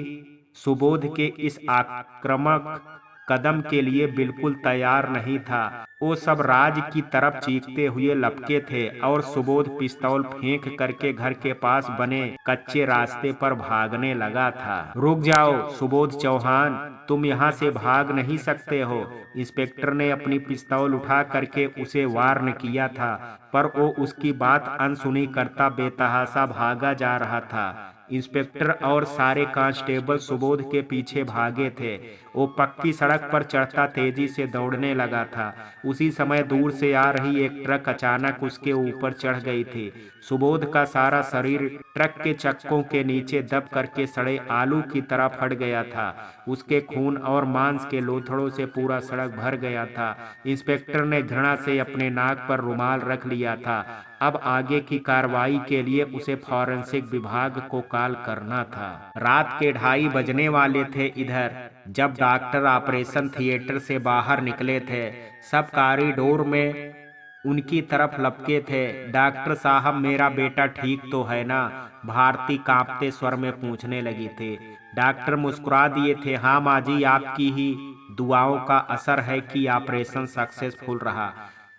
सुबोध के इस आक्रामक कदम के लिए बिल्कुल तैयार नहीं था। वो सब राज की तरफ चीखते हुए लपके थे और सुबोध पिस्तौल फेंक करके घर के पास बने कच्चे रास्ते पर भागने लगा था। रुक जाओ सुबोध चौहान, तुम यहाँ से भाग नहीं सकते हो। इंस्पेक्टर ने अपनी पिस्तौल उठा करके उसे वार्न किया था, पर वो उसकी बात अनसुनी करता बेतहाशा भागा जा रहा था। इंस्पेक्टर और सारे कांस्टेबल सुबोध के पीछे भागे थे। वो पक्की सड़क पर चढ़ता तेजी से दौड़ने लगा था। उसी समय दूर से आ रही एक ट्रक अचानक उसके ऊपर चढ़ गई थी। सुबोध का सारा शरीर ट्रक के चक्कों के नीचे दब करके सड़े आलू की तरह फट गया था। उसके खून और मांस के लोथड़ों से पूरा सड़क भर गया था। इंस्पेक्टर ने घृणा से अपने नाक पर रुमाल रख लिया था। अब आगे की कार्रवाई के लिए उसे फॉरेंसिक विभाग को कॉल करना था। रात के 2:30 बजने वाले थे इधर, जब डॉक्टर ऑपरेशन थिएटर से बाहर निकले थे। सब कॉरिडोर में उनकी तरफ लपके थे। डॉक्टर साहब, मेरा बेटा ठीक तो है ना? भारती कांपते स्वर में पूछने लगी थी। डॉक्टर मुस्कुरा दिए थे। हाँ माँ जी, आपकी ही दुआओं का असर है कि ऑपरेशन सक्सेसफुल रहा।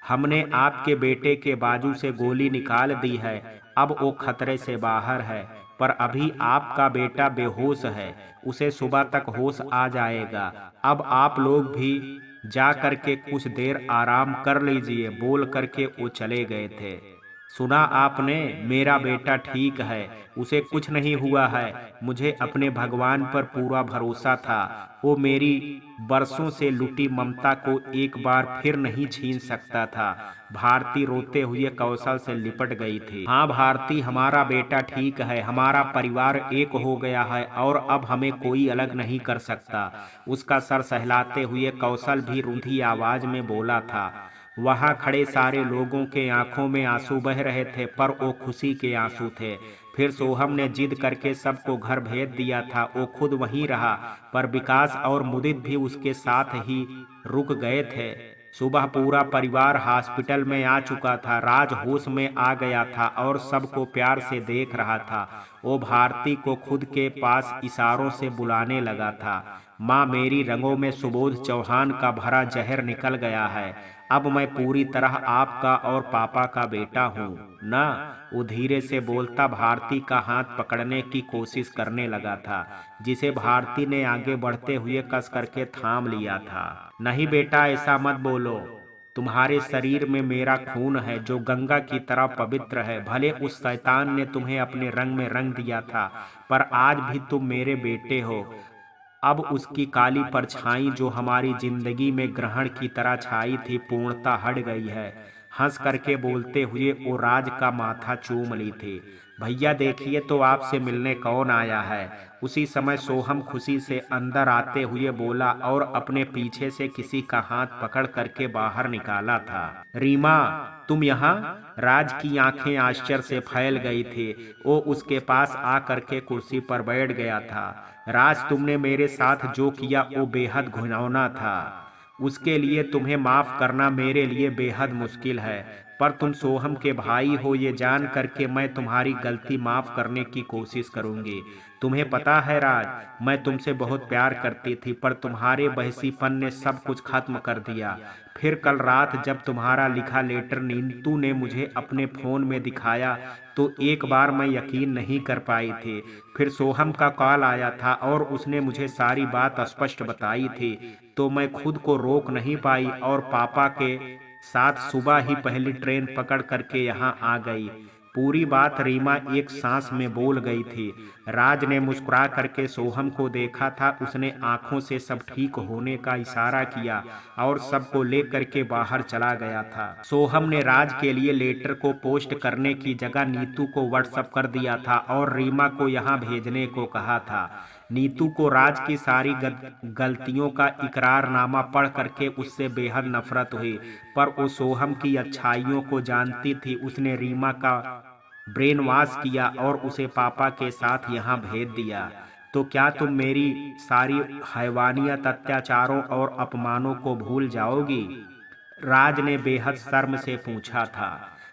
हमने आपके बेटे के बाजू से गोली निकाल दी है। अब वो खतरे से बाहर है, पर अभी आपका बेटा बेहोश है। उसे सुबह तक होश आ जाएगा। अब आप लोग भी जा करके कुछ देर आराम कर लीजिए, बोल करके वो चले गए थे। सुना आपने? मेरा बेटा ठीक है, उसे कुछ नहीं हुआ है। मुझे अपने भगवान पर पूरा भरोसा था। वो मेरी बरसों से लुटी ममता को एक बार फिर नहीं छीन सकता था। भारती रोते हुए कौशल से लिपट गई थी। हाँ भारती, हमारा बेटा ठीक है, हमारा परिवार एक हो गया है और अब हमें कोई अलग नहीं कर सकता। उसका सर सहलाते हुए कौशल भी रुंधी आवाज में बोला था। वहां खड़े सारे लोगों के आंखों में आंसू बह रहे थे, पर वो खुशी के आंसू थे। फिर सोहम ने जिद करके सबको घर भेज दिया था। वो खुद वहीं रहा, पर विकास और मुदित भी उसके साथ ही रुक गए थे। सुबह पूरा परिवार हॉस्पिटल में आ चुका था। राज होश में आ गया था और सबको प्यार से देख रहा था। वो भारती को खुद के पास इशारों से बुलाने लगा था। माँ, मेरी रगों में सुबोध चौहान का भरा जहर निकल गया है। अब मैं पूरी तरह आपका और पापा का बेटा हूँ ना। वो धीरे से बोलता भारती का हाथ पकड़ने की कोशिश करने लगा था, जिसे भारती ने आगे बढ़ते हुए कस करके थाम लिया था। नहीं बेटा, ऐसा मत बोलो। तुम्हारे शरीर में मेरा खून है जो गंगा की तरह पवित्र है। भले उस शैतान ने तुम्हें अपने रंग में रंग दिया था, पर आज भी तुम मेरे बेटे हो। अब उसकी काली परछाई जो हमारी जिंदगी में ग्रहण की तरह छाई थी पूर्णता हट गई है। हंस करके बोलते हुए वो राज का माथा चूम ली थी। भैया देखिए तो आपसे मिलने कौन आया है। उसी समय सोहम खुशी से अंदर आते हुए बोला और अपने पीछे से किसी का हाथ पकड़ करके बाहर निकाला था। रीमा, तुम यहाँ? राज की आंखें आश्चर्य से फैल गई थी। वो उसके पास आ करके कुर्सी पर बैठ गया था। राज, तुमने मेरे साथ जो किया वो बेहद घिनौना था। उसके लिए तुम्हें माफ करना मेरे लिए बेहद मुश्किल है, पर तुम सोहम के भाई हो ये जान करके मैं तुम्हारी गलती माफ करने की कोशिश करूंगी। तुम्हें पता है राज, मैं तुमसे बहुत प्यार करती थी, पर तुम्हारे बहसीपन ने सब कुछ खत्म कर दिया। फिर कल रात जब तुम्हारा लिखा लेटर नीतू ने मुझे अपने फोन में दिखाया तो एक बार मैं यकीन नहीं कर पाई थी। फिर सोहम का कॉल आया था और उसने मुझे सारी बात स्पष्ट बताई थी, तो मैं खुद को रोक नहीं पाई और पापा के साथ सुबह ही पहली ट्रेन पकड़ करके यहाँ आ गई। पूरी बात रीमा एक सांस में बोल गई थी। राज ने मुस्कुरा करके सोहम को देखा था। उसने आंखों से सब ठीक होने का इशारा किया और सबको लेकर के बाहर चला गया था। सोहम ने राज के लिए लेटर को पोस्ट करने की जगह नीतू को व्हाट्सएप कर दिया था और रीमा को यहाँ भेजने को कहा था। नीतू को राज की सारी गलतियों का इकरारनामा पढ़ करके उससे बेहद नफरत हुई, पर वो सोहम की अच्छाइयों को जानती थी। उसने रीमा का ब्रेन वॉश किया और उसे पापा के साथ यहाँ भेज दिया। तो क्या तुम मेरी सारी हैवानियत, अत्याचारों और अपमानों को भूल जाओगी? राज ने बेहद शर्म से पूछा था।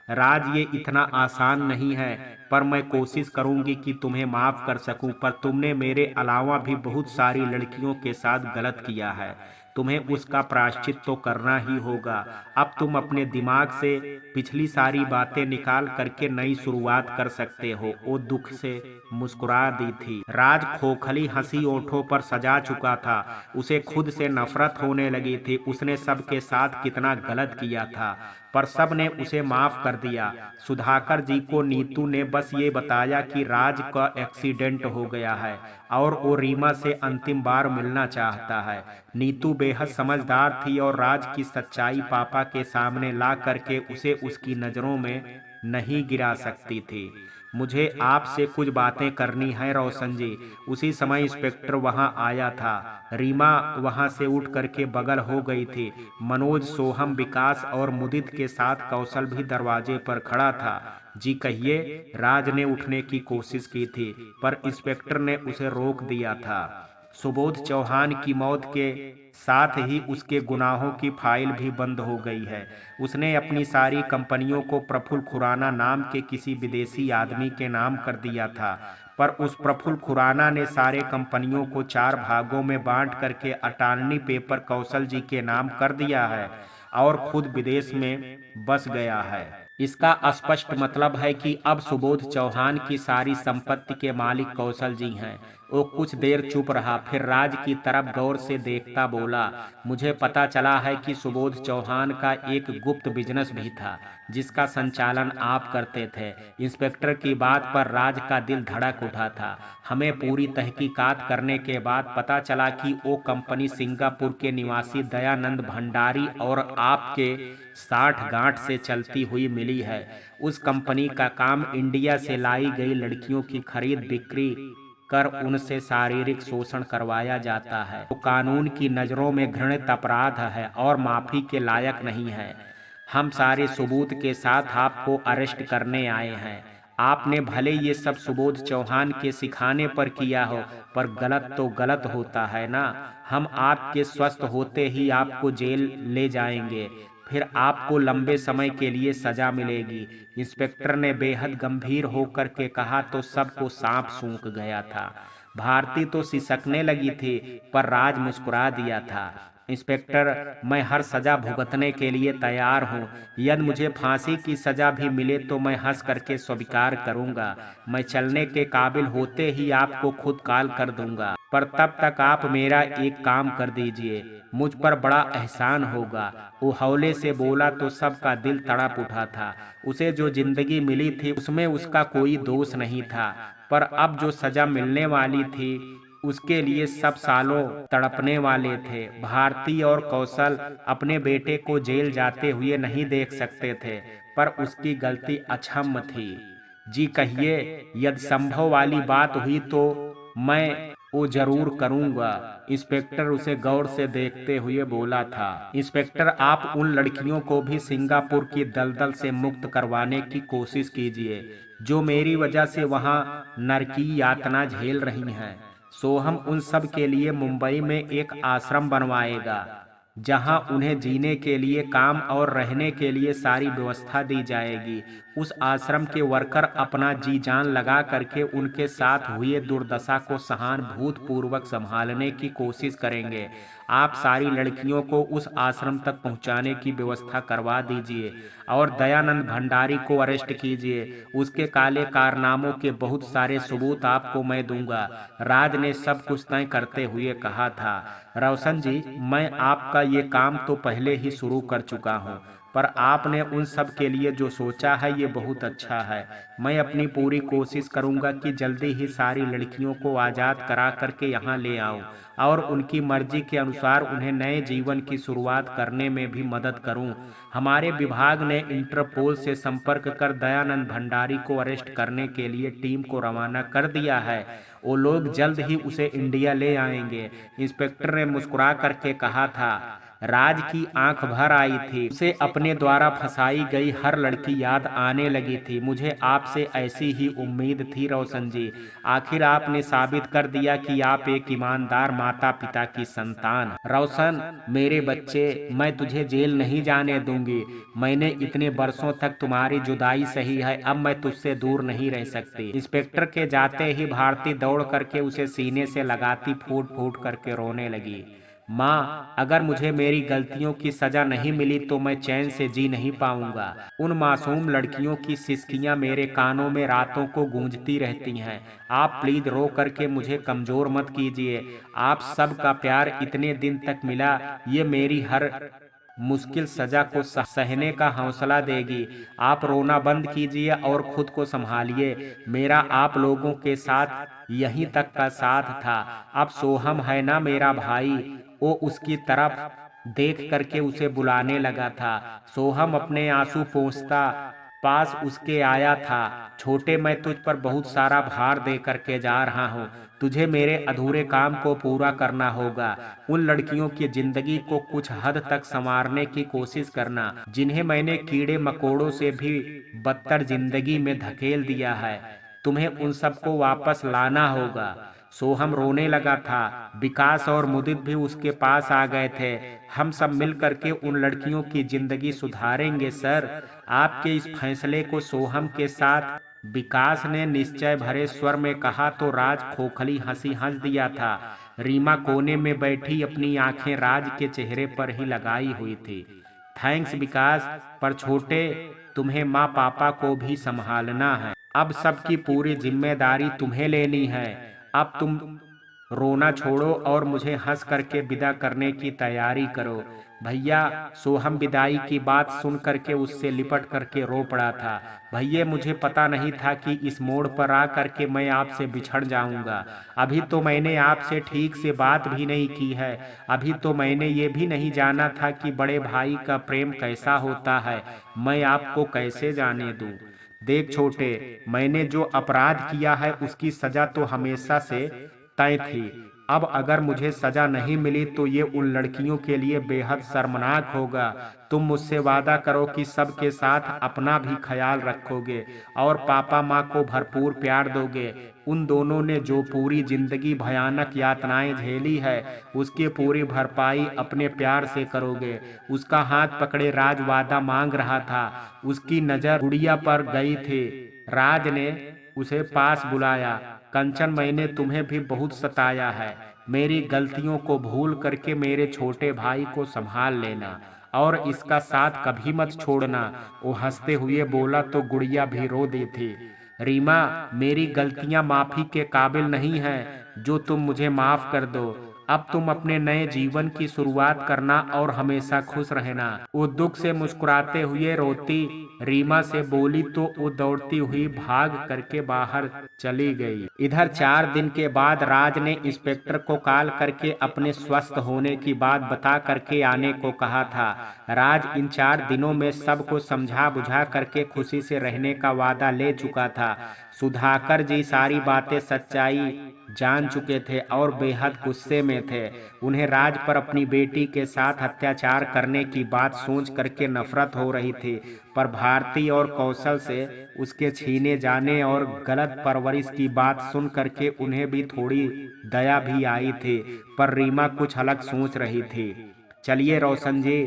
राज, ये इतना आसान नहीं है, पर मैं कोशिश करूंगी कि तुम्हें माफ कर सकूं। पर तुमने मेरे अलावा भी बहुत सारी लड़कियों के साथ गलत किया है। तुम्हें उसका प्रायश्चित तो करना ही होगा। अब तुम अपने दिमाग से पिछली सारी बातें निकाल करके नई शुरुआत कर सकते हो। वो दुख से मुस्कुरा दी थी। राज खोखली हंसी ओठों पर सजा चुका था। उसे खुद से नफरत होने लगी थी। उसने सबके साथ कितना गलत किया था, पर सब ने उसे माफ कर दिया। सुधाकर जी को नीतू ने बस ये बताया कि राज का एक्सीडेंट हो गया है और वो रीमा से अंतिम बार मिलना चाहता है। नीतू बेहद समझदार थी और राज की सच्चाई पापा के सामने ला करके उसे उसकी नज़रों में नहीं गिरा सकती थी। मुझे आपसे कुछ बातें करनी है रोशन जी। उसी समय इंस्पेक्टर वहां आया था। रीमा वहां से उठ करके बगल हो गई थी। मनोज, सोहम, विकास और मुदित के साथ कौशल भी दरवाजे पर खड़ा था। जी कहिए। राज ने उठने की कोशिश की थी, पर इंस्पेक्टर ने उसे रोक दिया था। सुबोध चौहान की मौत के साथ ही उसके गुनाहों की फाइल भी बंद हो गई है। उसने अपनी सारी कंपनियों को प्रफुल्ल खुराना नाम के किसी विदेशी आदमी के नाम कर दिया था, पर उस प्रफुल्ल खुराना ने सारे कंपनियों को 4 भागों में बांट करके अटार्नी पेपर कौशल जी के नाम कर दिया है और खुद विदेश में बस गया है। इसका स्पष्ट मतलब है कि अब सुबोध चौहान की सारी संपत्ति के मालिक कौशल जी हैं। वो कुछ देर चुप रहा, फिर राज की तरफ गौर से देखता बोला, मुझे पता चला है कि सुबोध चौहान का एक गुप्त बिजनेस भी था जिसका संचालन आप करते थे। इंस्पेक्टर की बात पर राज का दिल धड़क उठा था। हमें पूरी तहकीकात करने के बाद पता चला कि वो कंपनी सिंगापुर के निवासी दयानंद भंडारी और आपके 60 गांठ से चलती हुई मिली है। उस कंपनी का काम इंडिया से लाई गई लड़कियों की खरीद बिक्री कर उनसे शारीरिक शोषण करवाया जाता है। वो कानून की नज़रों में घृणित अपराध है और माफी के लायक नहीं है। हम सारे सबूत के साथ आपको अरेस्ट करने आए हैं। आपने भले ये सब सुबोध चौहान के सिखाने पर किया हो, पर गलत तो गलत होता है ना। हम आपके स्वस्थ होते ही आपको जेल ले जाएंगे, फिर आपको लंबे समय के लिए सजा मिलेगी। इंस्पेक्टर ने बेहद गंभीर होकर के कहा तो सबको सांप सूंघ गया था। भारती तो सिसकने लगी थी, पर राज मुस्कुरा दिया था। इंस्पेक्टर, मैं हर सजा भुगतने के लिए तैयार हूँ। यदि मुझे फांसी की सजा भी मिले तो मैं हंस करके स्वीकार करूँगा। मैं चलने के काबिल होते ही आपको खुद कॉल कर दूंगा, पर तब तक आप मेरा एक काम कर दीजिए, मुझ पर बड़ा एहसान होगा। वो हौले से बोला तो सबका दिल तड़प उठा था। उसे जो जिंदगी मिली थी उसमें उसका कोई दोष नहीं था, पर अब जो सजा मिलने वाली थी उसके लिए सब सालों तड़पने वाले थे। भारती और कौशल अपने बेटे को जेल जाते हुए नहीं देख सकते थे, पर उसकी गलती अक्षम्य थी। जी कहिए, यदि संभव वाली बात हुई तो मैं वो जरूर करूंगा। इंस्पेक्टर उसे गौर से देखते हुए बोला था। इंस्पेक्टर, आप उन लड़कियों को भी सिंगापुर की दलदल से मुक्त करवाने की कोशिश कीजिए जो मेरी वजह से वहां नरकी यातना झेल रही हैं। सोहम उन सब के लिए मुंबई में एक आश्रम बनवाएगा जहां उन्हें जीने के लिए काम और रहने के लिए सारी व्यवस्था दी जाएगी। उस आश्रम के वर्कर अपना जी जान लगा करके उनके साथ हुए दुर्दशा को सहानुभूति पूर्वक संभालने की कोशिश करेंगे। आप सारी लड़कियों को उस आश्रम तक पहुंचाने की व्यवस्था करवा दीजिए और दयानंद भंडारी को अरेस्ट कीजिए। उसके काले कारनामों के बहुत सारे सबूत आपको मैं दूंगा। राज ने सब कुछ तय करते हुए कहा था। रोशन जी, मैं आपका ये काम तो पहले ही शुरू कर चुका हूँ, पर आपने उन सब के लिए जो सोचा है ये बहुत अच्छा है। मैं अपनी पूरी कोशिश करूंगा कि जल्दी ही सारी लड़कियों को आज़ाद करा करके यहाँ ले आऊं और उनकी मर्जी के अनुसार उन्हें नए जीवन की शुरुआत करने में भी मदद करूं। हमारे विभाग ने इंटरपोल से संपर्क कर दयानंद भंडारी को अरेस्ट करने के लिए टीम को रवाना कर दिया है। वो लोग जल्द ही उसे इंडिया ले आएंगे। इंस्पेक्टर ने मुस्कुरा करके कहा था। राज की आंख भर आई थी। उसे अपने द्वारा फंसाई गई हर लड़की याद आने लगी थी। मुझे आपसे ऐसी ही उम्मीद थी रोशन जी। आखिर आपने साबित कर दिया कि आप एक ईमानदार माता पिता की संतान। रोशन, मेरे बच्चे, मैं तुझे जेल नहीं जाने दूंगी। मैंने इतने बरसों तक तुम्हारी जुदाई सही है, अब मैं तुझसे दूर नहीं रह सकती। इंस्पेक्टर के जाते ही भारती दौड़ करके उसे सीने से लगाती फूट फूट करके रोने लगी। माँ, अगर मुझे मेरी गलतियों की सजा नहीं मिली तो मैं चैन से जी नहीं पाऊंगा। उन मासूम लड़कियों की सिसकियां मेरे कानों में रातों को गूंजती रहती हैं। आप प्लीज रो करके मुझे कमजोर मत कीजिए। आप सबका प्यार इतने दिन तक मिला, ये मेरी हर मुश्किल सजा को सहने का हौसला देगी। आप रोना बंद कीजिए और खुद को संभालिए। मेरा आप लोगों के साथ यहीं तक का साथ था। अब सोहम है ना मेरा भाई। वो उसकी तरफ देख करके उसे बुलाने लगा था। सोहम अपने आंसू पोंछता पास उसके आया था। छोटे, मैं तुझ पर बहुत सारा भार दे करके जा रहा हूँ। तुझे मेरे अधूरे काम को पूरा करना होगा। उन लड़कियों की जिंदगी को कुछ हद तक संवारने की कोशिश करना जिन्हें मैंने कीड़े मकोड़ों से भी बदतर जिंदगी में धकेल दिया है। तुम्हें उन सबको वापस लाना होगा। सोहम रोने लगा था। विकास और मुदित भी उसके पास आ गए थे। हम सब मिल करके उन लड़कियों की जिंदगी सुधारेंगे सर। आपके इस फैसले को सोहम के साथ विकास ने निश्चय भरे स्वर में कहा तो राज खोखली हंसी हंस दिया था। रीमा कोने में बैठी अपनी आंखें राज के चेहरे पर ही लगाई हुई थी। थैंक्स विकास, पर छोटे, तुम्हें माँ पापा को भी संभालना है। अब सबकी पूरी जिम्मेदारी तुम्हें लेनी है। अब तुम रोना छोड़ो और मुझे हंस करके विदा करने की तैयारी करो। भैया, सोहम विदाई की बात सुन करके उससे लिपट करके रो पड़ा था। भैया, मुझे पता नहीं था कि इस मोड़ पर आ करके मैं आपसे बिछड़ जाऊंगा। अभी तो मैंने आपसे ठीक से बात भी नहीं की है। अभी तो मैंने ये भी नहीं जाना था कि बड़े भाई का प्रेम कैसा होता है। मैं आपको कैसे जाने दूं। देख छोटे, मैंने जो अपराध किया है उसकी सजा तो हमेशा से तय थी। अब अगर मुझे सजा नहीं मिली तो ये उन लड़कियों के लिए बेहद शर्मनाक होगा। तुम मुझसे वादा करो कि सबके साथ अपना भी ख्याल रखोगे और पापा माँ को भरपूर प्यार दोगे। उन दोनों ने जो पूरी जिंदगी भयानक यातनाएं झेली है, उसकी पूरी भरपाई अपने प्यार से करोगे। उसका हाथ पकड़े राज वादा मांग रहा था। उसकी नजर गुड़िया पर गई थी। राज ने उसे पास बुलाया। कंचन, मैंने तुम्हें भी बहुत सताया है। मेरी गलतियों को भूल करके मेरे छोटे भाई को संभाल लेना और इसका साथ कभी मत छोड़ना। वो हंसते हुए बोला तो गुड़िया भी रो दी थी। रीमा, मेरी गलतियां माफी के काबिल नहीं हैं, जो तुम मुझे माफ कर दो। अब तुम अपने नए जीवन की शुरुआत करना और हमेशा खुश रहना। वो दुख से मुस्कुराते हुए रोती रीमा से बोली तो वो दौड़ती हुई भाग करके बाहर चली गई। इधर 4 दिन के बाद राज ने इंस्पेक्टर को कॉल करके अपने स्वस्थ होने की बात बता करके आने को कहा था। राज इन 4 दिनों में सबको समझा बुझा करके खुशी से रहने का वादा ले चुका था। सुधाकर जी सारी बातें सच्चाई जान चुके थे और बेहद गुस्से में थे। उन्हें राज पर अपनी बेटी के साथ अत्याचार करने की बात सोच करके नफरत हो रही थी, पर भारती और कौशल से उसके छीने जाने और गलत परवरिश की बात सुन करके उन्हें भी थोड़ी दया भी आई थी। पर रीमा कुछ अलग सोच रही थी। चलिए रोशन जी,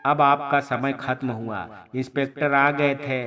अब आपका समय खत्म हुआ। इंस्पेक्टर आ गए थे।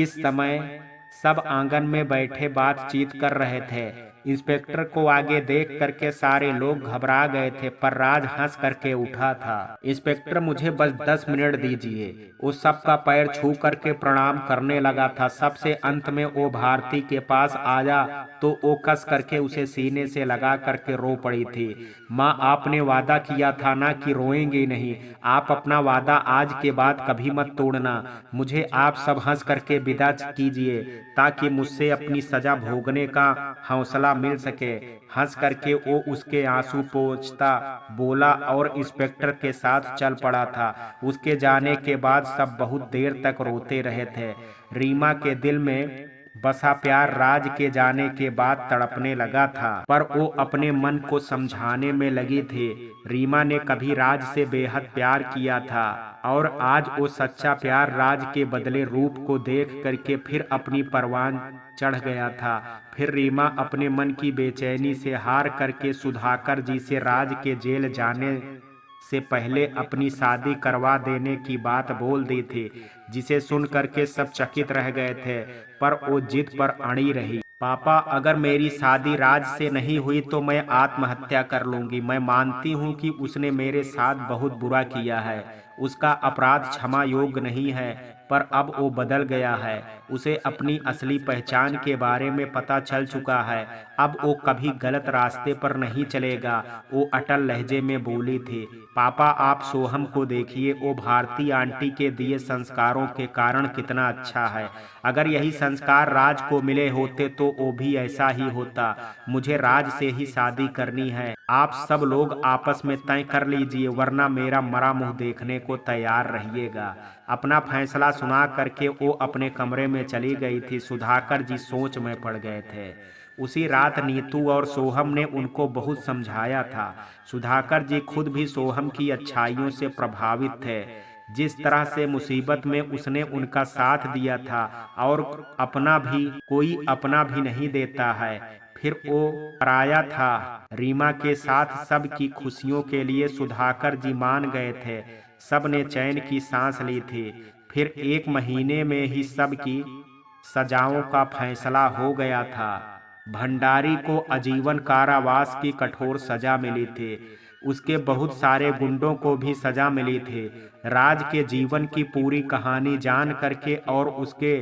इस समय सब आंगन में बैठे बातचीत कर रहे थे। इंस्पेक्टर को आगे देख करके सारे लोग घबरा गए थे, पर राज हंस करके उठा था। इंस्पेक्टर, मुझे बस 10 मिनट दीजिए। वो सबका पैर छू करके प्रणाम करने लगा था। सबसे अंत में वो भारती के पास आया तो वो कस करके उसे सीने से लगा करके रो पड़ी थी। माँ, आपने वादा किया था ना कि रोएंगे नहीं। आप अपना वादा आज के बाद कभी मत तोड़ना। मुझे आप सब हंस करके विदा कीजिए ताकि मुझसे अपनी सजा भोगने का हौसला मिल सके। हंस करके वो उसके आंसू पोंछता बोला और इंस्पेक्टर के साथ चल पड़ा था। उसके जाने के बाद सब बहुत देर तक रोते रहे थे। रीमा के दिल में बसा प्यार राज के जाने के बाद तड़पने लगा था, पर वो अपने मन को समझाने में लगी थी। रीमा ने कभी राज से बेहद प्यार किया था और आज वो सच्चा प्यार राज के बदले रूप को देख करके फिर अपनी परवान चढ़ गया था। फिर रीमा अपने मन की बेचैनी से हार करके सुधाकर जी से राज के जेल जाने से पहले अपनी शादी करवा देने की बात बोल दी थी, जिसे सुन करके सब चकित रह गए थे, पर वो जिद पर अड़ी रही। पापा, अगर मेरी शादी राज से नहीं हुई तो मैं आत्महत्या कर लूंगी। मैं मानती हूँ कि उसने मेरे साथ बहुत बुरा किया है। उसका अपराध क्षमा योग्य नहीं है, पर अब वो बदल गया है। उसे अपनी असली पहचान के बारे में पता चल चुका है। अब वो कभी गलत रास्ते पर नहीं चलेगा। वो अटल लहजे में बोली थी। पापा, आप सोहम को देखिए। वो भारती आंटी के दिए संस्कारों के कारण कितना अच्छा है। अगर यही संस्कार राज को मिले होते तो वो भी ऐसा ही होता। मुझे राज से ही शादी करनी है। आप सब लोग आपस में तय कर लीजिए, वरना मेरा मरा मुंह देखने को तैयार रहिएगा। अपना फैसला सुना करके वो अपने कमरे में चली गई थी। सुधाकर जी सोच में पड़ गए थे। उसी रात नीतू और सोहम ने उनको बहुत समझाया था। सुधाकर जी खुद भी सोहम की अच्छाइयों से प्रभावित थे। जिस तरह से मुसीबत में उसने उनका साथ दिया था, और कोई अपना भी नहीं देता है। फिर वो पराया था। रीमा के साथ सबकी खुशियों के लिए सुधाकर जी मान गए थे। सब ने चैन की सांस ली थी। फिर 1 महीने में ही सबकी सजाओं का फैसला हो गया था। भंडारी को आजीवन कारावास की कठोर सजा मिली थी। उसके बहुत सारे गुंडों को भी सजा मिली थी। राज के जीवन की पूरी कहानी जान करके और उसके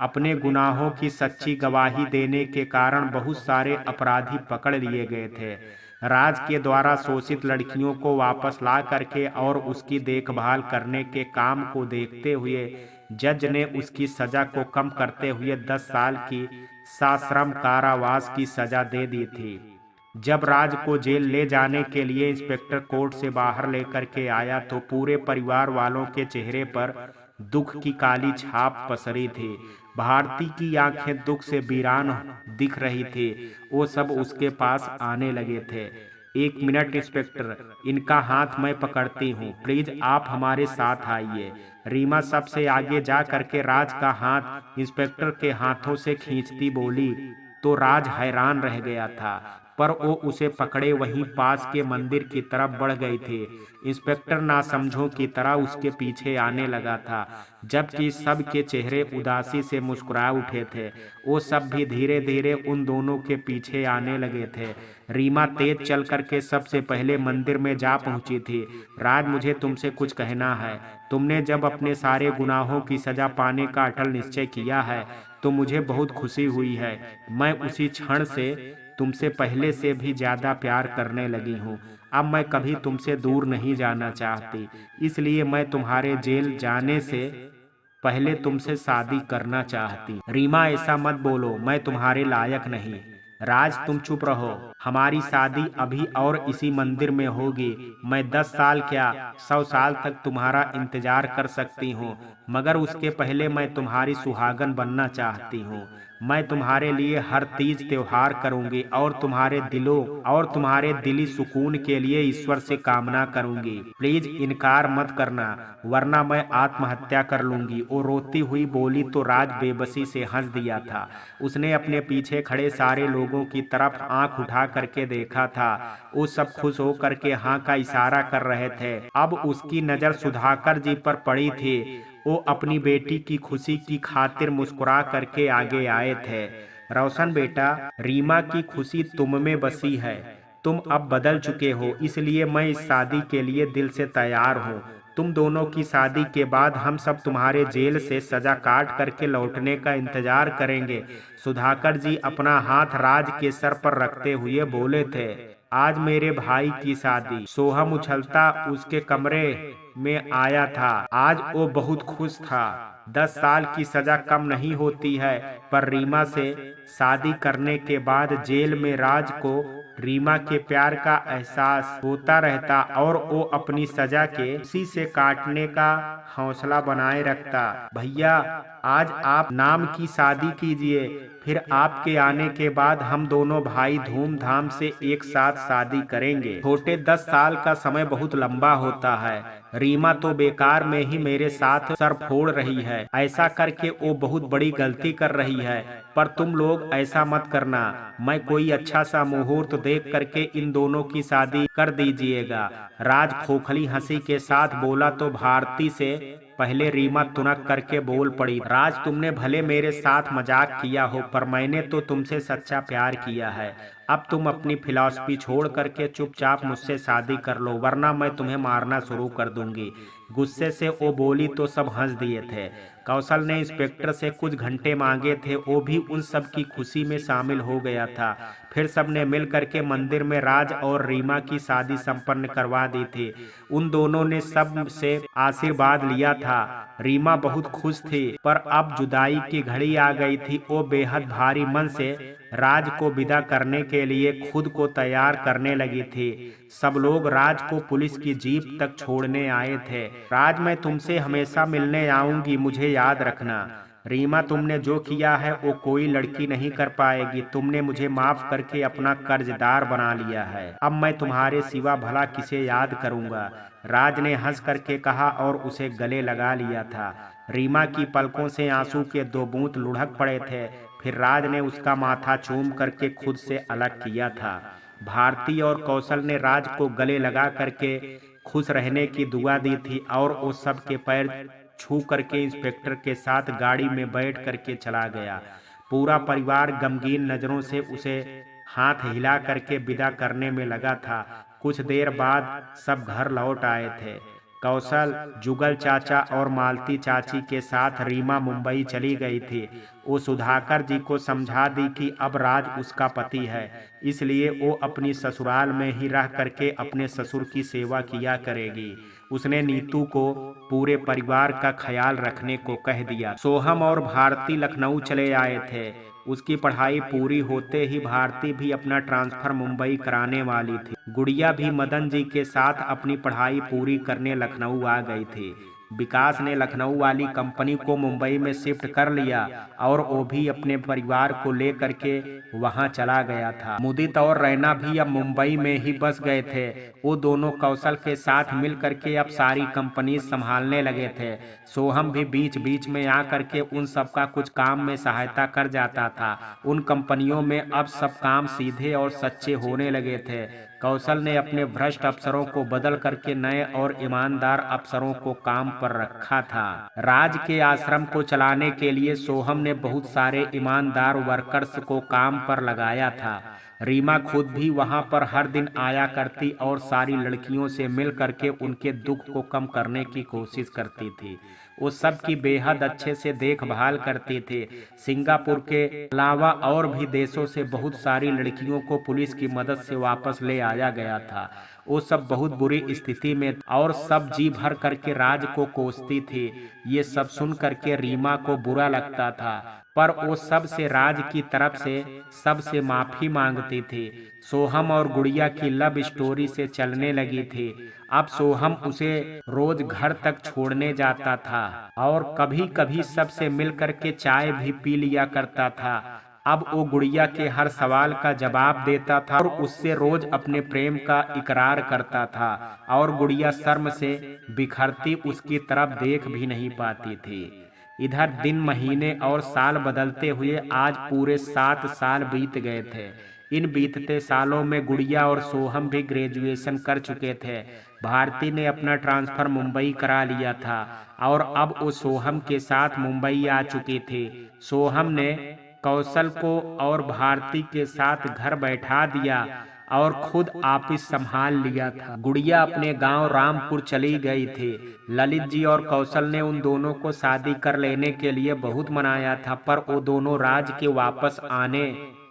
अपने गुनाहों की सच्ची गवाही देने के कारण बहुत सारे अपराधी पकड़ लिए गए थे। राज के द्वारा शोषित लड़कियों को वापस ला करके और उसकी देखभाल करने के काम को देखते हुए जज ने उसकी सजा को कम करते हुए 10 साल की सश्रम कारावास की सजा दे दी थी। जब राज को जेल ले जाने के लिए इंस्पेक्टर कोर्ट से बाहर लेकर के आया तो पूरे परिवार वालों के चेहरे पर दुख की काली छाप पसरी थी। भारती की आंखें दुख से वीरान दिख रही थी। वो सब उसके पास आने लगे थे। एक मिनट इंस्पेक्टर, इनका हाथ मैं पकड़ती हूँ, प्लीज आप हमारे साथ आइए। रीमा सबसे आगे जा करके राज का हाथ इंस्पेक्टर के हाथों से खींचती बोली तो राज हैरान रह गया था, पर वो उसे पकड़े वहीं पास के मंदिर की तरफ बढ़ गई थी। इंस्पेक्टर नासमझों की तरह उसके पीछे आने लगा था, जबकि सबके चेहरे उदासी से मुस्कुरा उठे थे। वो सब भी धीरे धीरे उन दोनों के पीछे आने लगे थे। रीमा तेज चल करके सबसे पहले मंदिर में जा पहुंची थी। राज, मुझे तुमसे कुछ कहना है। तुमने जब अपने सारे गुनाहों की सजा पाने का अटल निश्चय किया है तो मुझे बहुत खुशी हुई है। मैं उसी क्षण से तुमसे पहले से भी ज्यादा प्यार करने लगी हूँ। अब मैं कभी तुमसे दूर नहीं जाना चाहती, इसलिए मैं तुम्हारे जेल जाने से पहले तुमसे शादी करना चाहती। रीमा, ऐसा मत बोलो, मैं तुम्हारे लायक नहीं। राज, तुम चुप रहो। हमारी शादी अभी और इसी मंदिर में होगी। मैं 10 साल क्या 100 साल तक तुम्हारा इंतजार कर सकती हूँ, मगर उसके पहले मैं तुम्हारी सुहागन बनना चाहती हूँ। मैं तुम्हारे लिए हर तीज त्योहार करूंगी और तुम्हारे दिली सुकून के लिए ईश्वर से कामना करूंगी। प्लीज इनकार मत करना, वरना मैं आत्महत्या कर लूंगी। वो रोती हुई बोली तो राज बेबसी से हंस दिया था। उसने अपने पीछे खड़े सारे लोगों की तरफ आंख उठा करके देखा था। वो सब खुश होकर के हाँ का इशारा कर रहे थे। अब उसकी नजर सुधाकर जी पर पड़ी थी। वो अपनी बेटी की खुशी की खातिर मुस्कुरा करके आगे आए थे। रोशन बेटा, रीमा की खुशी तुम में बसी है। तुम अब बदल चुके हो, इसलिए मैं इस शादी के लिए दिल से तैयार हूँ। तुम दोनों की शादी के बाद हम सब तुम्हारे जेल से सजा काट करके लौटने का इंतजार करेंगे। सुधाकर जी अपना हाथ राज के सर पर रखते हुए बोले थे। आज मेरे भाई की शादी। सोहम उछलता उसके कमरे में आया था। आज वो बहुत खुश था। 10 साल की सजा कम नहीं होती है, पर रीमा से शादी करने के बाद जेल में राज को रीमा के प्यार का एहसास होता रहता और वो अपनी सजा के उसी से काटने का हौसला बनाए रखता। भैया, आज आप नाम की शादी कीजिए, फिर आपके आने के बाद हम दोनों भाई धूमधाम से एक साथ शादी करेंगे। छोटे 10 साल का समय बहुत लंबा होता है। रीमा तो बेकार में ही मेरे साथ सर फोड़ रही है। ऐसा करके वो बहुत बड़ी गलती कर रही है, पर तुम लोग ऐसा मत करना। मैं कोई अच्छा सा मुहूर्त देख करके इन दोनों की शादी कर दीजिएगा। राज खोखली हंसी के साथ बोला तो भारती से पहले रीमा तुनक करके बोल पड़ी। राज, तुमने भले मेरे साथ मजाक किया हो, पर मैंने तो तुमसे सच्चा प्यार किया है। अब तुम अपनी फिलॉसफी छोड़ करके चुपचाप मुझसे शादी कर लो, वरना मैं तुम्हें मारना शुरू कर दूंगी। गुस्से से वो बोली तो सब हंस दिए थे। कौशल ने इंस्पेक्टर से कुछ घंटे मांगे थे, वो भी उन सब की खुशी में शामिल हो गया था। फिर सबने मिल करके मंदिर में राज और रीमा की शादी संपन्न करवा दी थी। उन दोनों ने सब से आशीर्वाद लिया था। रीमा बहुत खुश थी, पर अब जुदाई की घड़ी आ गई थी। वो बेहद भारी मन से राज को विदा करने के लिए खुद को तैयार करने लगी थी। सब लोग राज को पुलिस की जीप तक छोड़ने आए थे। राज, मैं तुमसे हमेशा मिलने आऊंगी, मुझे याद रखना। रीमा, तुमने जो किया है वो कोई लड़की नहीं कर पाएगी। तुमने मुझे माफ करके अपना कर्जदार बना लिया है। अब मैं तुम्हारे सिवा भला किसे याद करूंगा। राज ने हंस करके कहा और उसे गले लगा लिया था। रीमा की पलकों से आंसू के 2 बूंद लुढ़क पड़े थे। फिर राज ने उसका माथा चूम करके खुद से अलग किया था। भारती और कौशल ने राज को गले लगा करके खुश रहने की दुआ दी थी और वो सबके पैर छू करके इंस्पेक्टर के साथ गाड़ी में बैठ करके चला गया। पूरा परिवार गमगीन नजरों से उसे हाथ हिला करके विदा करने में लगा था। कुछ देर बाद सब घर लौट आए थे। कौशल, जुगल चाचा और मालती चाची के साथ रीमा मुंबई चली गई थी। वो सुधाकर जी को समझा दी कि अब राज उसका पति है, इसलिए वो अपनी ससुराल में ही रह करके अपने ससुर की सेवा किया करेगी। उसने नीतू को पूरे परिवार का ख्याल रखने को कह दिया। सोहम और भारती लखनऊ चले आए थे। उसकी पढ़ाई पूरी होते ही भारती भी अपना ट्रांसफर मुंबई कराने वाली थी। गुड़िया भी मदन जी के साथ अपनी पढ़ाई पूरी करने लखनऊ आ गई थी। विकास ने लखनऊ वाली कंपनी को मुंबई में शिफ्ट कर लिया और वो भी अपने परिवार को लेकर के वहां चला गया था। मुदित और रैना भी अब मुंबई में ही बस गए थे। वो दोनों कौशल के साथ मिल करके अब सारी कंपनी संभालने लगे थे। सोहम भी बीच बीच में आ करके उन सबका कुछ काम में सहायता कर जाता था। उन कंपनियों में अब सब काम सीधे और सच्चे होने लगे थे। कौशल ने अपने भ्रष्ट अफसरों को बदल करके नए और ईमानदार अफसरों को काम पर रखा था। राज के आश्रम को चलाने के लिए सोहम ने बहुत सारे ईमानदार वर्कर्स को काम पर लगाया था। रीमा खुद भी वहां पर हर दिन आया करती और सारी लड़कियों से मिल करके उनके दुख को कम करने की कोशिश करती थी। वो सबकी बेहद अच्छे से देखभाल करती थी। सिंगापुर के अलावा और भी देशों से बहुत सारी लड़कियों को पुलिस की मदद से वापस ले आया गया था। वो सब बहुत बुरी स्थिति में और सब जी भर करके राज को कोसती थी। ये सब सुन करके रीमा को बुरा लगता था, पर वो सब से राज की तरफ से सबसे माफी मांगती थी। सोहम और गुड़िया की लव स्टोरी से चलने लगी थी। अब सोहम उसे रोज घर तक छोड़ने जाता था और कभी कभी सबसे मिल करके चाय भी पी लिया करता था। अब वो गुड़िया के हर सवाल का जवाब देता था और उससे रोज अपने प्रेम का इकरार करता था और गुड़िया शर्म से बिखरती उसकी तरफ देख भी नहीं पाती थी। इधर दिन महीने और साल बदलते हुए आज पूरे 7 साल बीत गए थे। इन बीतते सालों में गुड़िया और सोहम भी ग्रेजुएशन कर चुके थे। भारती ने अपना ट्रांसफर मुंबई करा लिया था और अब वो सोहम के साथ मुंबई आ चुकी थी। सोहम ने कौशल को और भारती के साथ घर बैठा दिया और खुद ऑफिस संभाल लिया था। गुड़िया अपने गांव रामपुर चली गई थी। ललित जी और कौशल ने उन दोनों को शादी कर लेने के लिए बहुत मनाया था, पर वो दोनों राज के वापस आने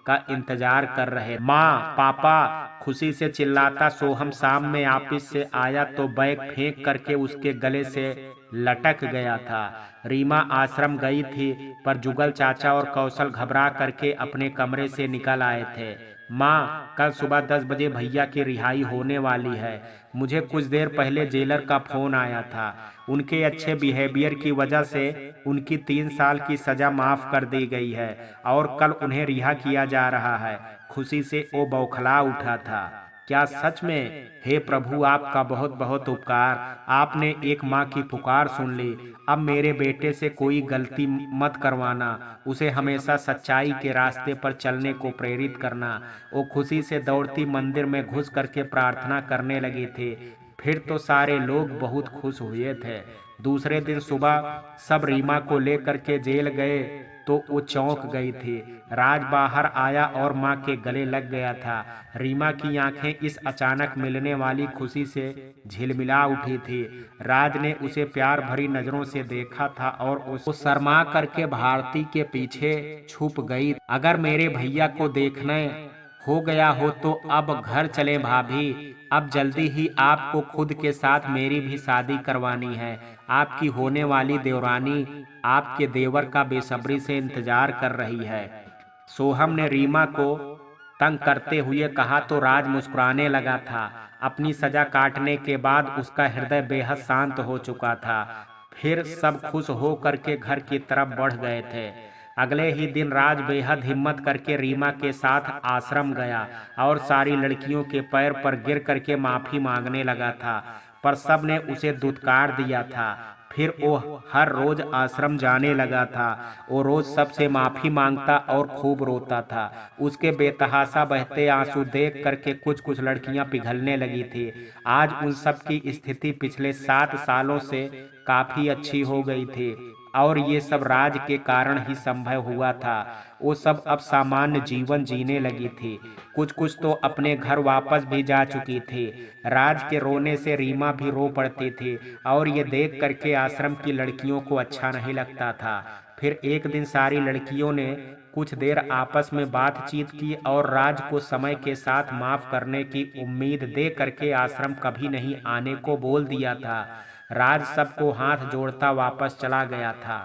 का इंतजार कर रहे। माँ, पापा, खुशी से चिल्लाता सोहम शाम में ऑफिस से आया तो बैग फेंक करके उसके गले से लटक गया था। रीमा आश्रम गई थी, पर जुगल चाचा और कौशल घबरा करके अपने कमरे से निकल आए थे। माँ, कल सुबह 10 बजे भैया की रिहाई होने वाली है। मुझे कुछ देर पहले जेलर का फोन आया था। उनके अच्छे बिहेवियर की वजह से उनकी 3 साल की सजा माफ कर दी गई है और कल उन्हें रिहा किया जा रहा है। खुशी से वो बौखला उठा था। क्या सच में? हे प्रभु, आपका बहुत बहुत उपकार। आपने एक माँ की पुकार सुन ली। अब मेरे बेटे से कोई गलती मत करवाना, उसे हमेशा सच्चाई के रास्ते पर चलने को प्रेरित करना। वो खुशी से दौड़ती मंदिर में घुस करके प्रार्थना करने लगी थी। फिर तो सारे लोग बहुत खुश हुए थे। दूसरे दिन सुबह सब रीमा को लेकर के जेल गए तो वो चौंक गई थी। राज बाहर आया और माँ के गले लग गया था। रीमा की आंखें इस अचानक मिलने वाली खुशी से झिलमिला उठी थी। राज ने उसे प्यार भरी नजरों से देखा था और वो शर्मा करके भारती के पीछे छुप गई। अगर मेरे भैया को देखने हो गया हो तो अब घर चलें भाभी। अब जल्दी ही आपको खुद के साथ मेरी भी शादी करवानी है। आपकी होने वाली देवरानी आपके देवर का बेसब्री से इंतजार कर रही है। सोहम ने रीमा को तंग करते हुए कहा तो राज मुस्कुराने लगा था। अपनी सजा काटने के बाद उसका हृदय बेहद शांत हो चुका था। फिर सब खुश हो करके घर की तरफ बढ़ गए थे। अगले ही दिन राज बेहद हिम्मत करके रीमा के साथ आश्रम गया और सारी लड़कियों के पैर पर गिर करके माफी मांगने लगा था, पर सब ने उसे दुत्कार दिया था। फिर वो हर रोज आश्रम जाने लगा था। वो रोज सबसे माफी मांगता और खूब रोता था। उसके बेतहाशा बहते आंसू देख करके कुछ कुछ लड़कियां पिघलने लगी थी। आज उन सब की स्थिति पिछले 7 सालों से काफी अच्छी हो गई थी और ये सब राज के कारण ही संभव हुआ था। वो सब अब सामान्य जीवन जीने लगी थी। कुछ कुछ तो अपने घर वापस भी जा चुकी थी। राज के रोने से रीमा भी रो पड़ती थी और ये देख करके आश्रम की लड़कियों को अच्छा नहीं लगता था। फिर एक दिन सारी लड़कियों ने कुछ देर आपस में बातचीत की और राज को समय के साथ माफ करने की उम्मीद दे करके आश्रम कभी नहीं आने को बोल दिया था। राज सबको हाथ जोड़ता वापस चला गया था।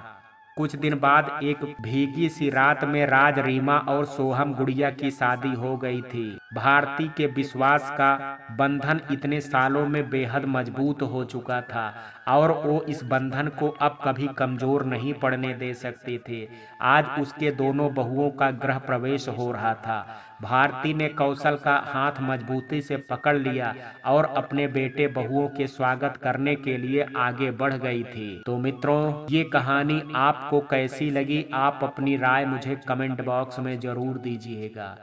कुछ दिन बाद एक भीगी सी रात में राज, रीमा और सोहम गुड़िया की शादी हो गई थी। भारती के विश्वास का बंधन इतने सालों में बेहद मजबूत हो चुका था और वो इस बंधन को अब कभी कमजोर नहीं पड़ने दे सकते थे। आज उसके दोनों बहुओं का गृह प्रवेश हो रहा था। भारती ने कौशल का हाथ मजबूती से पकड़ लिया और अपने बेटे बहुओं के स्वागत करने के लिए आगे बढ़ गई थी। तो मित्रों, ये कहानी आपको कैसी लगी? आप अपनी राय मुझे कमेंट बॉक्स में जरूर दीजिएगा।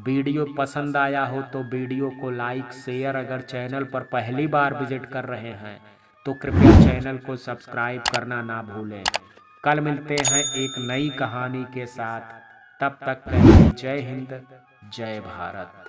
वीडियो पसंद आया हो तो वीडियो को लाइक, शेयर, अगर चैनल पर पहली बार विजिट कर रहे हैं तो कृपया चैनल को सब्सक्राइब करना ना भूलें। कल मिलते हैं एक नई कहानी के साथ। तब तक के लिए जय हिंद, जय भारत।